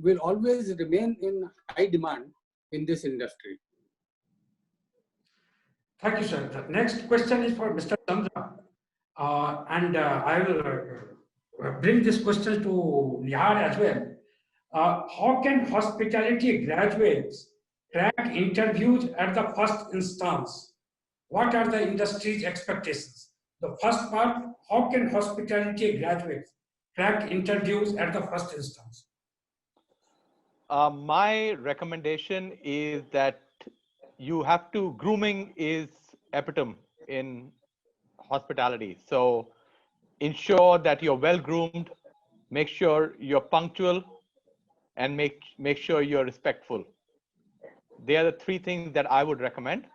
will always remain in high demand in this industry. Thank you, sir. The next question is for Mr. Chandra. I will bring this question to Nihar as well. How can hospitality graduates crack interviews at the first instance? What are the industry's expectations? The first part, how can hospitality graduates crack interviews at the first instance? My recommendation is that you have to, grooming is epitome in hospitality. So ensure that you're well groomed, make sure you're punctual, and make sure you're respectful. They are the 3 things that I would recommend,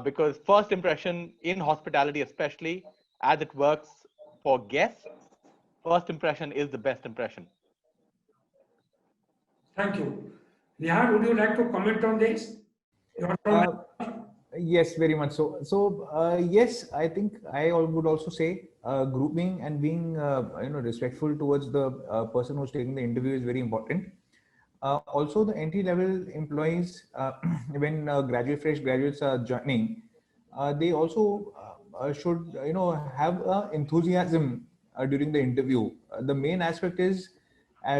because first impression in hospitality, especially as it works for guests, first impression is the best impression. Thank you. Nihar, would you like to comment on this? You are from Yes, very much so. So yes, I think I would also say grouping and being respectful towards the person who's taking the interview is very important. Also, the entry level employees, when fresh graduates are joining, they also should have enthusiasm during the interview. The main aspect is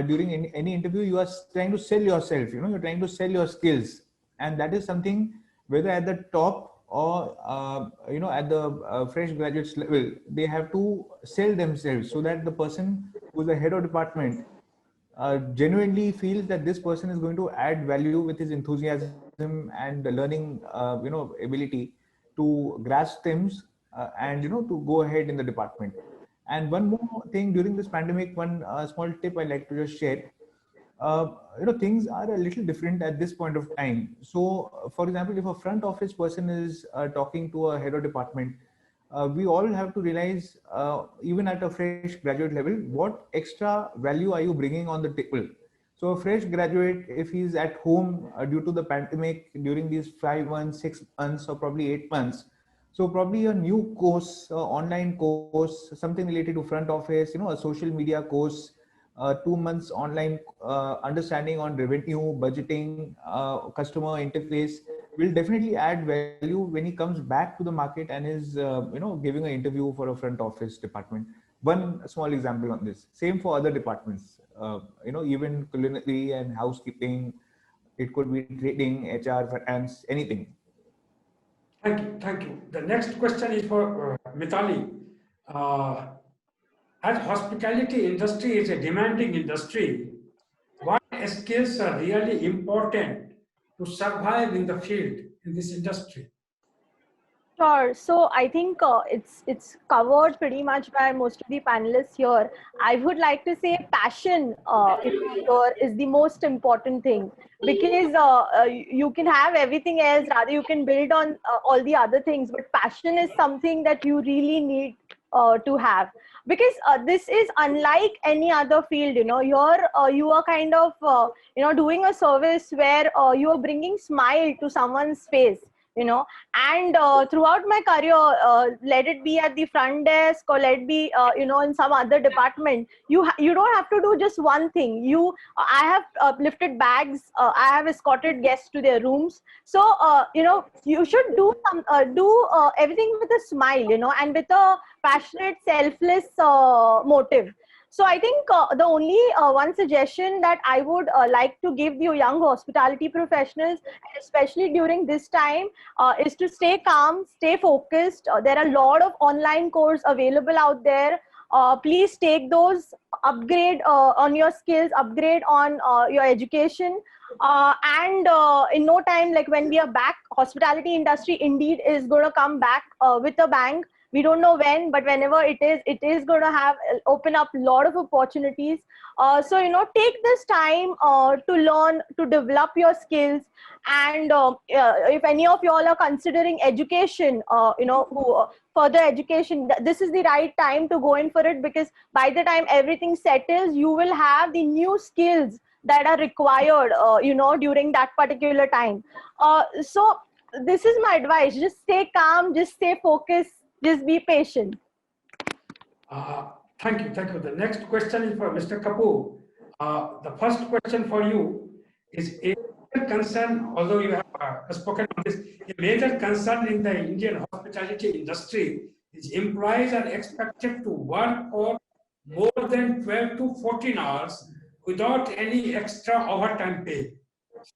during any interview you are trying to sell yourself. You're trying to sell your skills, and that is something whether at the top or at the fresh graduates level, they have to sell themselves so that the person who's the head of department genuinely feels that this person is going to add value with his enthusiasm and learning ability to grasp things and to go ahead in the department. And one more thing, during this pandemic, one small tip I like to just share. Things are a little different at this point of time. So for example, if a front office person is talking to a head of department, we all have to realize, even at a fresh graduate level, what extra value are you bringing on the table? So a fresh graduate, if he's at home due to the pandemic during these 5 months, 6 months, or probably 8 months, so probably a new course, online course, something related to front office, a social media course, 2 months online understanding on revenue, budgeting, customer interface will definitely add value when he comes back to the market and is giving an interview for a front office department. One small example on this. Same for other departments. Even culinary and housekeeping. It could be trading, HR, finance, anything. Thank you. Thank you. The next question is for Mithali. As hospitality industry is a demanding industry, what skills are really important to survive in the field, in this industry? Sure. So I think it's covered pretty much by most of the panelists here. I would like to say passion is the most important thing, because you can have everything else. Rather, you can build on all the other things, but passion is something that you really need to have, because this is unlike any other field. You are kind of doing a service where you are bringing smile to someone's face. And throughout my career, let it be at the front desk or let it be in some other department, you don't have to do just one thing. I have lifted bags, I have escorted guests to their rooms. So you should do everything with a smile, and with a passionate, selfless motive. So I think the only one suggestion that I would like to give the young hospitality professionals, especially during this time, is to stay calm, stay focused. There are a lot of online courses available out there. Please take those, upgrade on your skills, upgrade on your education. And in no time, like when we are back, hospitality industry indeed is going to come back with a bang. We don't know when, but whenever it is going to open up a lot of opportunities. So take this time to learn, to develop your skills. And if any of you all are considering education, further education, this is the right time to go in for it, because by the time everything settles, you will have the new skills that are required during that particular time. So this is my advice: just stay calm, just stay focused, just be patient. Thank you. Thank you. The next question is for Mr. Kapoor. The first question for you is a major concern, although you have spoken on this, a major concern in the Indian hospitality industry is employees are expected to work for more than 12 to 14 hours without any extra overtime pay.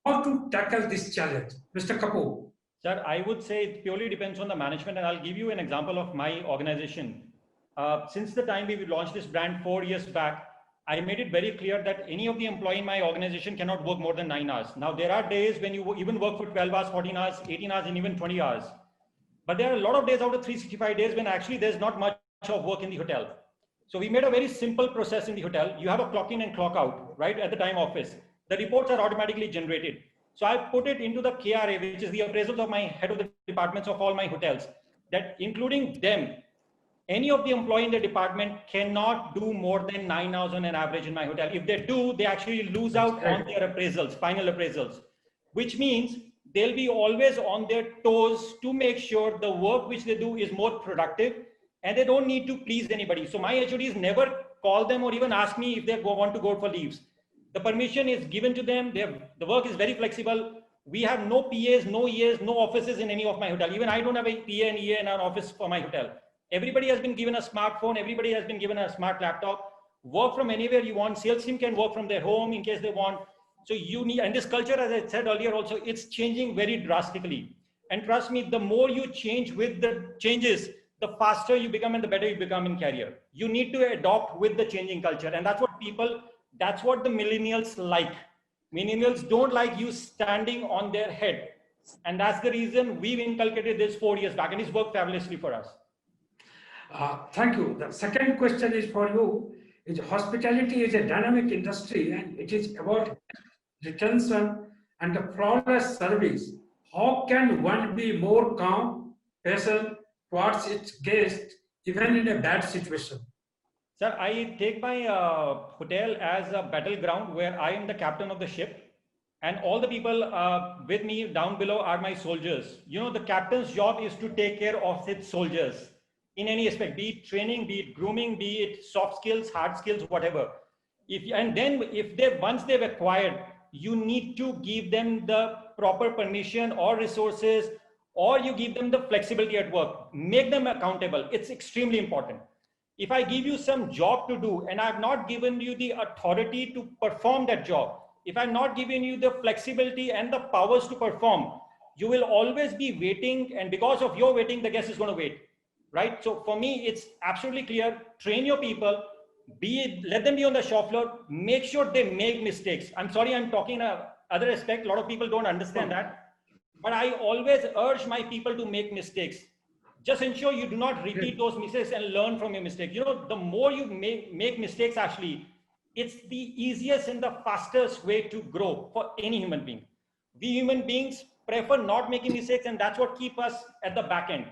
How to tackle this challenge? Mr. Kapoor. Sir, I would say it purely depends on the management, and I'll give you an example of my organization. Since the time we launched this brand 4 years back, I made it very clear that any of the employee in my organization cannot work more than 9 hours. Now, there are days when you even work for 12 hours, 14 hours, 18 hours, and even 20 hours. But there are a lot of days out of 365 days when actually there's not much of work in the hotel. So we made a very simple process in the hotel. You have a clock in and clock out, right, at the time office. The reports are automatically generated. So I put it into the KRA, which is the appraisals of my head of the departments of all my hotels, that including them, any of the employee in the department cannot do more than 9 hours on an average in my hotel. If they do, they actually lose out on their appraisals, final appraisals, which means they'll be always on their toes to make sure the work which they do is more productive, and they don't need to please anybody. So my HODs never call them or even ask me if they want to go for leaves. The permission is given to them. The work is very flexible. We have no PAs, no EAs, no offices in any of my hotel. Even I don't have a PA and EA in our office for my hotel. Everybody has been given a smartphone. Everybody has been given a smart laptop. Work from anywhere you want. Sales team can work from their home in case they want. So you need, and this culture, as I said earlier also, it's changing very drastically. And trust me, the more you change with the changes, the faster you become and the better you become in career. You need to adopt with the changing culture. And that's what the millennials like. Millennials don't like you standing on their head. And that's the reason we've inculcated this 4 years back, and it's worked fabulously for us. Thank you. The second question is for you. Hospitality is a dynamic industry and it is about retention and the flawless service. How can one be more calm, patient towards its guests, even in a bad situation? Sir, I take my hotel as a battleground where I am the captain of the ship, and all the people with me down below are my soldiers. You know, the captain's job is to take care of his soldiers in any aspect, be it training, be it grooming, be it soft skills, hard skills, whatever. Once they've acquired, you need to give them the proper permission or resources, or you give them the flexibility at work. Make them accountable. It's extremely important. If I give you some job to do and I've not given you the authority to perform that job, if I'm not giving you the flexibility and the powers to perform, you will always be waiting. And because of your waiting, the guest is going to wait, right? So for me, it's absolutely clear. Train your people, let them be on the shop floor, make sure they make mistakes. I'm sorry, I'm talking other aspect. A lot of people don't understand that, but I always urge my people to make mistakes. Just ensure you do not repeat those mistakes and learn from your mistake. You know, the more you make mistakes, actually, it's the easiest and the fastest way to grow for any human being. We human beings prefer not making mistakes, and that's what keeps us at the back end.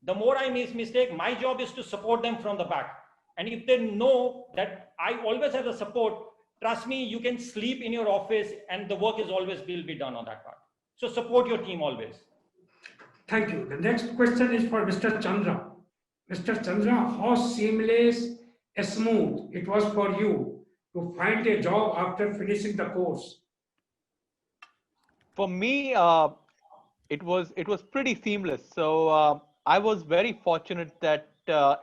The more I make mistake, my job is to support them from the back. And if they know that I always have the support, trust me, you can sleep in your office and the work is always will be done on that part. So support your team always. Thank you. The next question is for Mr. Chandra. Mr. Chandra, how seamless, smooth it was for you to find a job after finishing the course? For me, it was pretty seamless. So I was very fortunate that,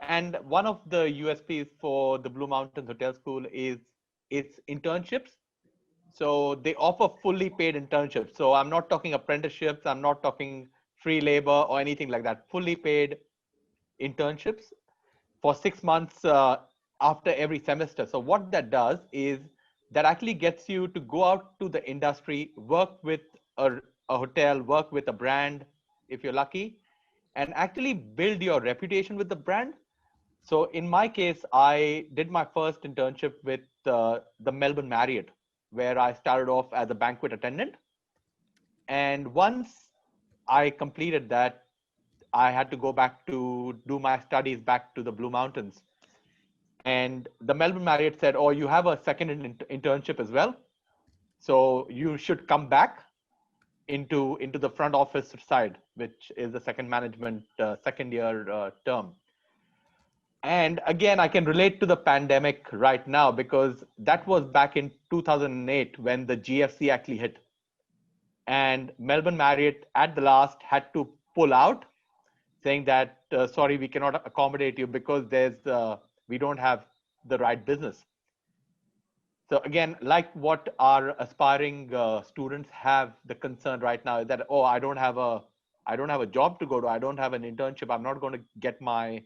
and one of the USPs for the Blue Mountains Hotel School is its internships. So they offer fully paid internships. So I'm not talking apprenticeships. I'm not talking free labor or anything like that. Fully paid internships for 6 months after every semester. So what that does is that actually gets you to go out to the industry, work with a hotel, work with a brand, if you're lucky, and actually build your reputation with the brand. So in my case, I did my first internship with the Melbourne Marriott, where I started off as a banquet attendant. And once I completed that, I had to go back to do my studies back to the Blue Mountains. And the Melbourne Marriott said, oh, you have a second internship as well. So you should come back into the front office side, which is the second management second year term. And again, I can relate to the pandemic right now because that was back in 2008 when the GFC actually hit. And Melbourne Marriott at the last had to pull out, saying that, sorry, we cannot accommodate you because we don't have the right business. So again, like what our aspiring students have the concern right now is that, oh, I don't have a job to go to. I don't have an internship. I'm not going to get my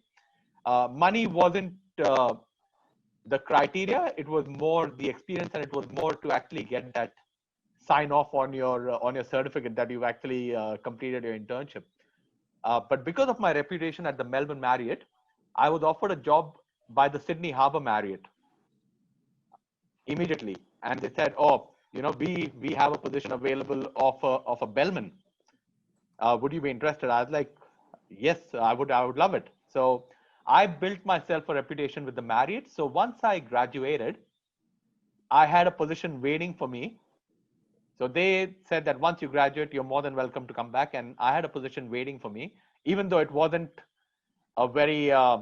money wasn't the criteria. It was more the experience, and it was more to actually get that sign off on your certificate that you've actually completed your internship. But because of my reputation at the Melbourne Marriott, I was offered a job by the Sydney Harbour Marriott immediately. And they said, oh, we have a position available of a bellman. Would you be interested? I was like, yes, I would love it. So I built myself a reputation with the Marriott. So once I graduated, I had a position waiting for me So they said that once you graduate, you're more than welcome to come back. And I had a position waiting for me, even though it wasn't a very, as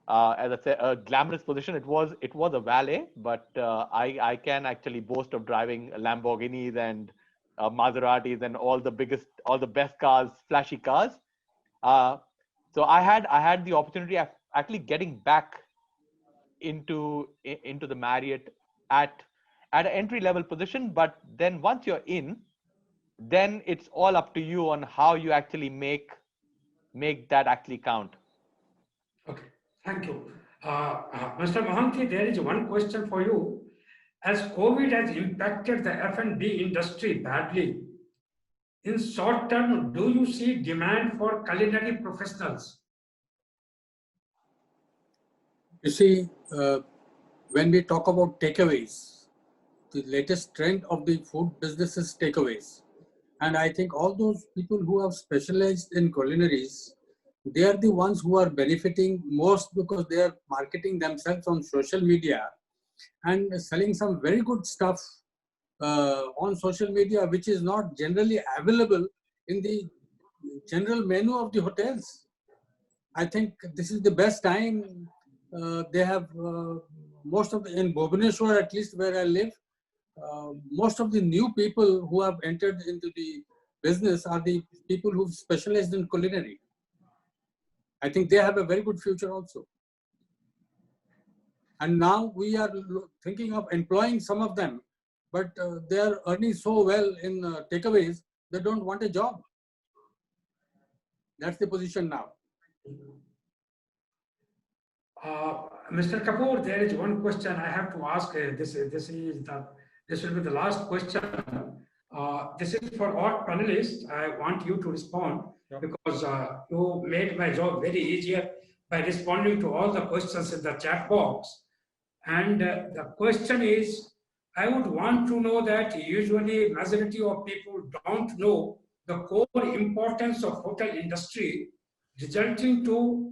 I say, a glamorous position. It was a valet, but I can actually boast of driving Lamborghinis and Maseratis and all the best cars, flashy cars. So I had the opportunity of actually getting back into the Marriott at an entry level position. But then once you're in, then it's all up to you on how you actually make that actually count. Okay, thank you. Mr. Mohanty, there is one question for you. As COVID has impacted the F&B industry badly, in short term, do you see demand for culinary professionals? You see, when we talk about takeaways, the latest trend of the food business is takeaways. And I think all those people who have specialized in culinaries, they are the ones who are benefiting most because they are marketing themselves on social media and selling some very good stuff on social media, which is not generally available in the general menu of the hotels. I think this is the best time. They have most of in Bhubaneswar, at least where I live, most of the new people who have entered into the business are the people who've specialized in culinary. I think they have a very good future also. And now we are thinking of employing some of them, but they are earning so well in takeaways, they don't want a job. That's the position now. Mr. Kapoor, there is one question I have to ask. This will be the last question. This is for all panelists. I want you to respond because you made my job very easier by responding to all the questions in the chat box. And the question is, I would want to know that usually majority of people don't know the core importance of hotel industry, resulting to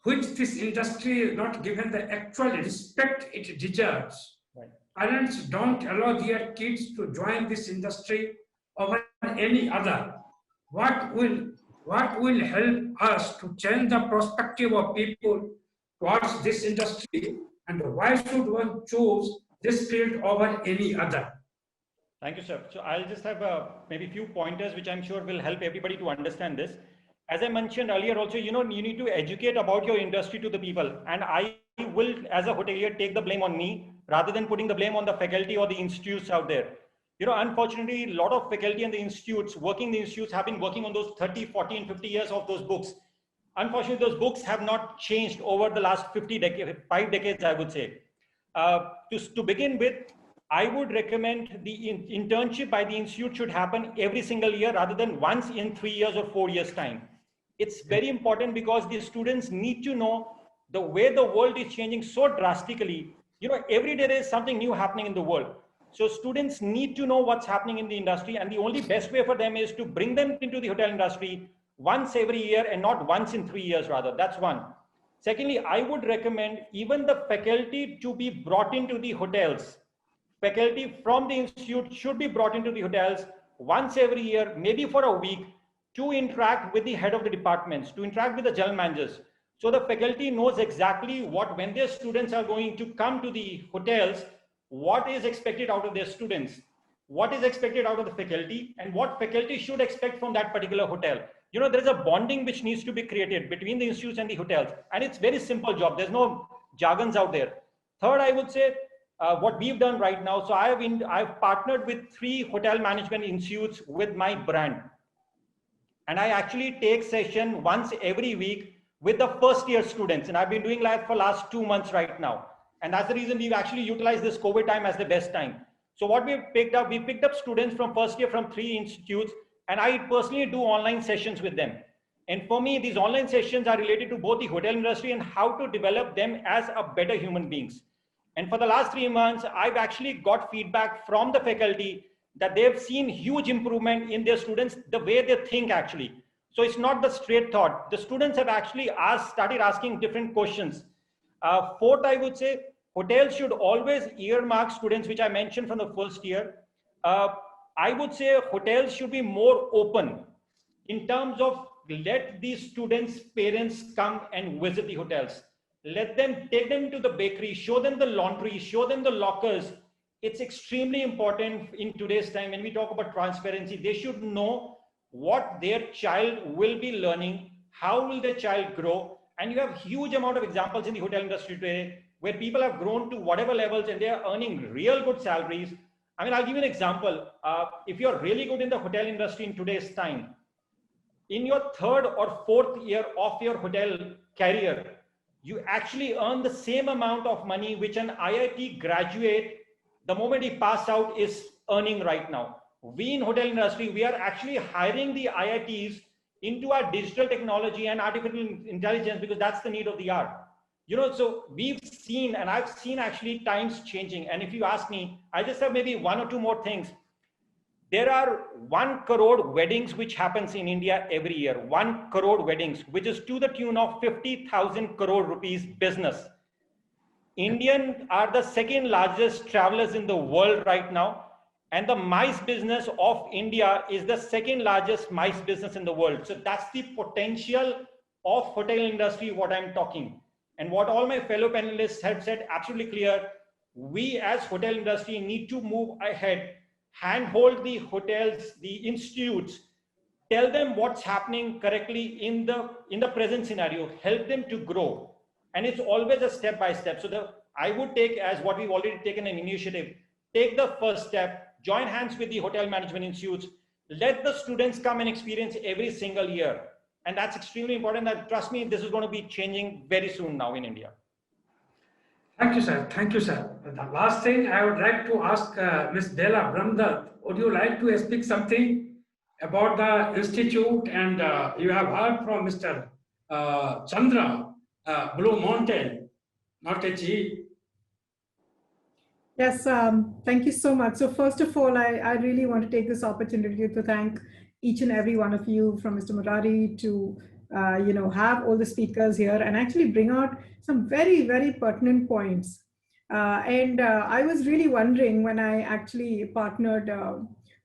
which this industry is not given the actual respect it deserves. Right. Parents don't allow their kids to join this industry over any other. What will help us to change the perspective of people towards this industry, and why should one choose this field over any other? Thank you, sir. So I'll just have maybe a few pointers which I'm sure will help everybody to understand this. As I mentioned earlier also, you need to educate about your industry to the people. And I will, as a hotelier, take the blame on me rather than putting the blame on the faculty or the institutes out there. Unfortunately, a lot of faculty and the institutes, working the institutes have been working on those 30, 40 and 50 years of those books. Unfortunately, those books have not changed over the last 5 decades, I would say. To begin with, I would recommend the internship by the institute should happen every single year rather than once in 3 years or 4 years time. It's very important because the students need to know the way the world is changing so drastically. Every day there is something new happening in the world. So students need to know what's happening in the industry, and the only best way for them is to bring them into the hotel industry once every year and not once in 3 years rather. That's one. Secondly, I would recommend even the faculty to be brought into the hotels. Faculty from the institute should be brought into the hotels once every year, maybe for a week, to interact with the head of the departments, to interact with the general managers. So the faculty knows exactly when their students are going to come to the hotels, what is expected out of their students, what is expected out of the faculty, and what faculty should expect from that particular hotel. There's a bonding which needs to be created between the institutes and the hotels. And it's very simple job. There's no jargons out there. Third, I would say, what we've done right now. So I've partnered with 3 hotel management institutes with my brand. And I actually take session once every week with the first year students. And I've been doing that for last 2 months right now. And that's the reason we've actually utilized this COVID time as the best time. So what we picked up students from first year from 3 institutes, and I personally do online sessions with them. And for me, these online sessions are related to both the hotel industry and how to develop them as a better human beings. And for the last 3 months, I've actually got feedback from the faculty that they've seen huge improvement in their students, the way they think actually. So it's not the straight thought. The students have actually started asking different questions. Fourth, I would say, hotels should always earmark students, which I mentioned from the first year. I would say hotels should be more open in terms of let these students' parents come and visit the hotels. Let them take them to the bakery, show them the laundry, show them the lockers. It's extremely important in today's time when we talk about transparency. They should know what their child will be learning, how will their child grow. And you have huge amount of examples in the hotel industry today where people have grown to whatever levels and they are earning real good salaries. I mean, I'll give you an example. If you're really good in the hotel industry in today's time, in your third or fourth year of your hotel career, you actually earn the same amount of money which an IIT graduate, the moment he passed out, is earning right now. We in hotel industry, we are actually hiring the IITs into our digital technology and artificial intelligence because that's the need of the hour. You know, so we've seen, and I've seen actually times changing. And if you ask me, I just have maybe one or two more things. There are 1 crore weddings which happens in India every year. 1 crore weddings, which is to the tune of 50,000 crore rupees business. Indians are the second largest travelers in the world right now. And the MICE business of India is the second largest MICE business in the world. So that's the potential of hotel industry, what I'm talking. And what all my fellow panelists have said, absolutely clear. We as hotel industry need to move ahead, handhold the hotels, the institutes, tell them what's happening correctly in the present scenario, help them to grow. And it's always a step by step. So I would take as what we've already taken an initiative, take the first step, join hands with the hotel management institutes, let the students come and experience every single year. And that's extremely important. That, trust me, this is going to be changing very soon now in India. Thank you, sir. Thank you, sir. The last thing I would like to ask Ms. Bela Brahmdatt, would you like to speak something about the institute? And you have heard from Mr. Chandra, Blue Mountain, not a G. Yes, thank you so much. So first of all, I really want to take this opportunity to thank each and every one of you, from Mr. Murari to have all the speakers here and actually bring out some very, very pertinent points. I was really wondering when I actually partnered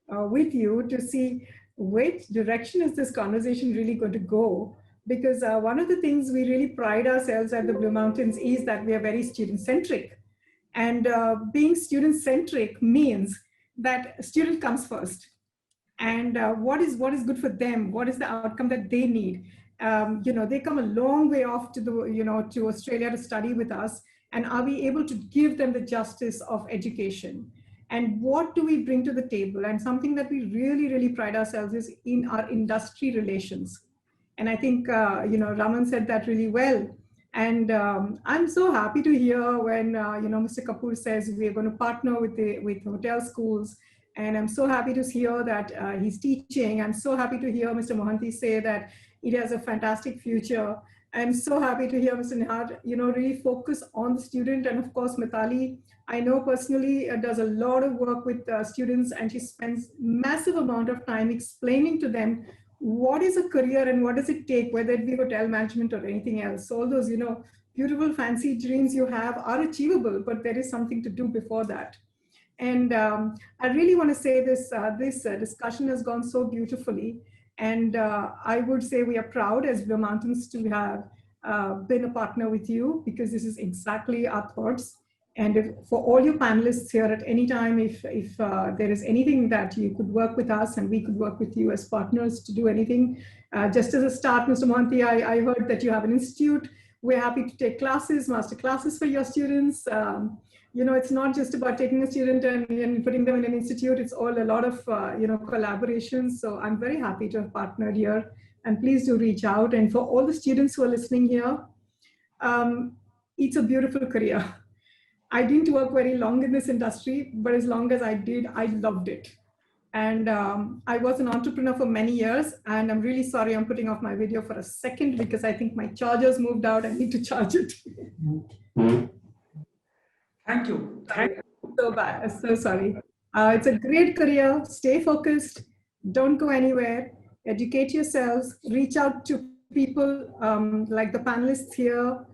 with you to see which direction is this conversation really going to go. Because one of the things we really pride ourselves at the Blue Mountains is that we are very student-centric. And being student-centric means that student comes first. And what is good for them? What is the outcome that they need? They come a long way off to to Australia to study with us. And are we able to give them the justice of education? And what do we bring to the table? And something that we really, really pride ourselves is in our industry relations. And I think, Raman said that really well. And I'm so happy to hear when, Mr. Kapoor says we are going to partner with hotel schools. And I'm so happy to hear that he's teaching. I'm so happy to hear Mr. Mohanty say that it has a fantastic future. I'm so happy to hear Mr. Nihar, really focus on the student. And of course, Mithali, I know personally does a lot of work with students, and she spends massive amount of time explaining to them what is a career and what does it take, whether it be hotel management or anything else. So all those, beautiful fancy dreams you have are achievable, but there is something to do before that. And I really want to say this discussion has gone so beautifully. And I would say we are proud as Blue Mountains to have been a partner with you, because this is exactly our thoughts. And for all you panelists here at any time, if there is anything that you could work with us and we could work with you as partners to do anything, just as a start, Mr. Mohanty, I heard that you have an institute. We're happy to take classes, master classes for your students. It's not just about taking a student and putting them in an institute. It's all a lot of, collaborations. So I'm very happy to have partnered here, and please do reach out. And for all the students who are listening here, it's a beautiful career. I didn't work very long in this industry, but as long as I did, I loved it. And I was an entrepreneur for many years, and I'm really sorry I'm putting off my video for a second because I think my charger's moved out. I need to charge it. Thank you. So bad. So sorry. It's a great career. Stay focused. Don't go anywhere. Educate yourselves. Reach out to people like the panelists here.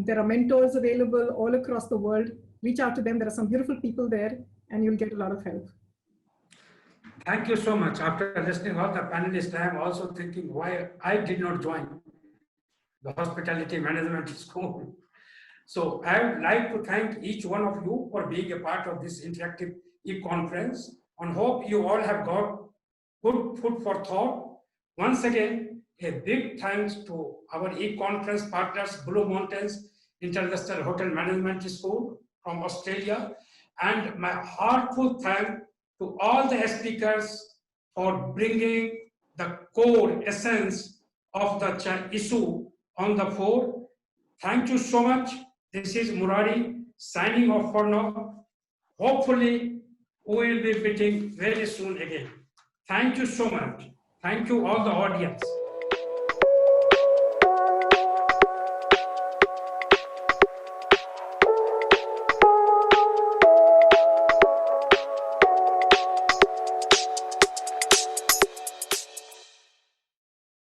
There are mentors available all across the world. Reach out to them. There are some beautiful people there, and you'll get a lot of help. Thank you so much. After listening all the panelists, I am also thinking why I did not join the hospitality management school. So I would like to thank each one of you for being a part of this interactive e-conference, and hope you all have got good food for thought. Once again, a big thanks to our e-conference partners, Blue Mountains International Hotel Management School from Australia, and my heartfelt thanks to all the speakers for bringing the core essence of the issue on the fore. Thank you so much. This is Murari signing off for now. Hopefully, we will be meeting very soon again. Thank you so much. Thank you all the audience.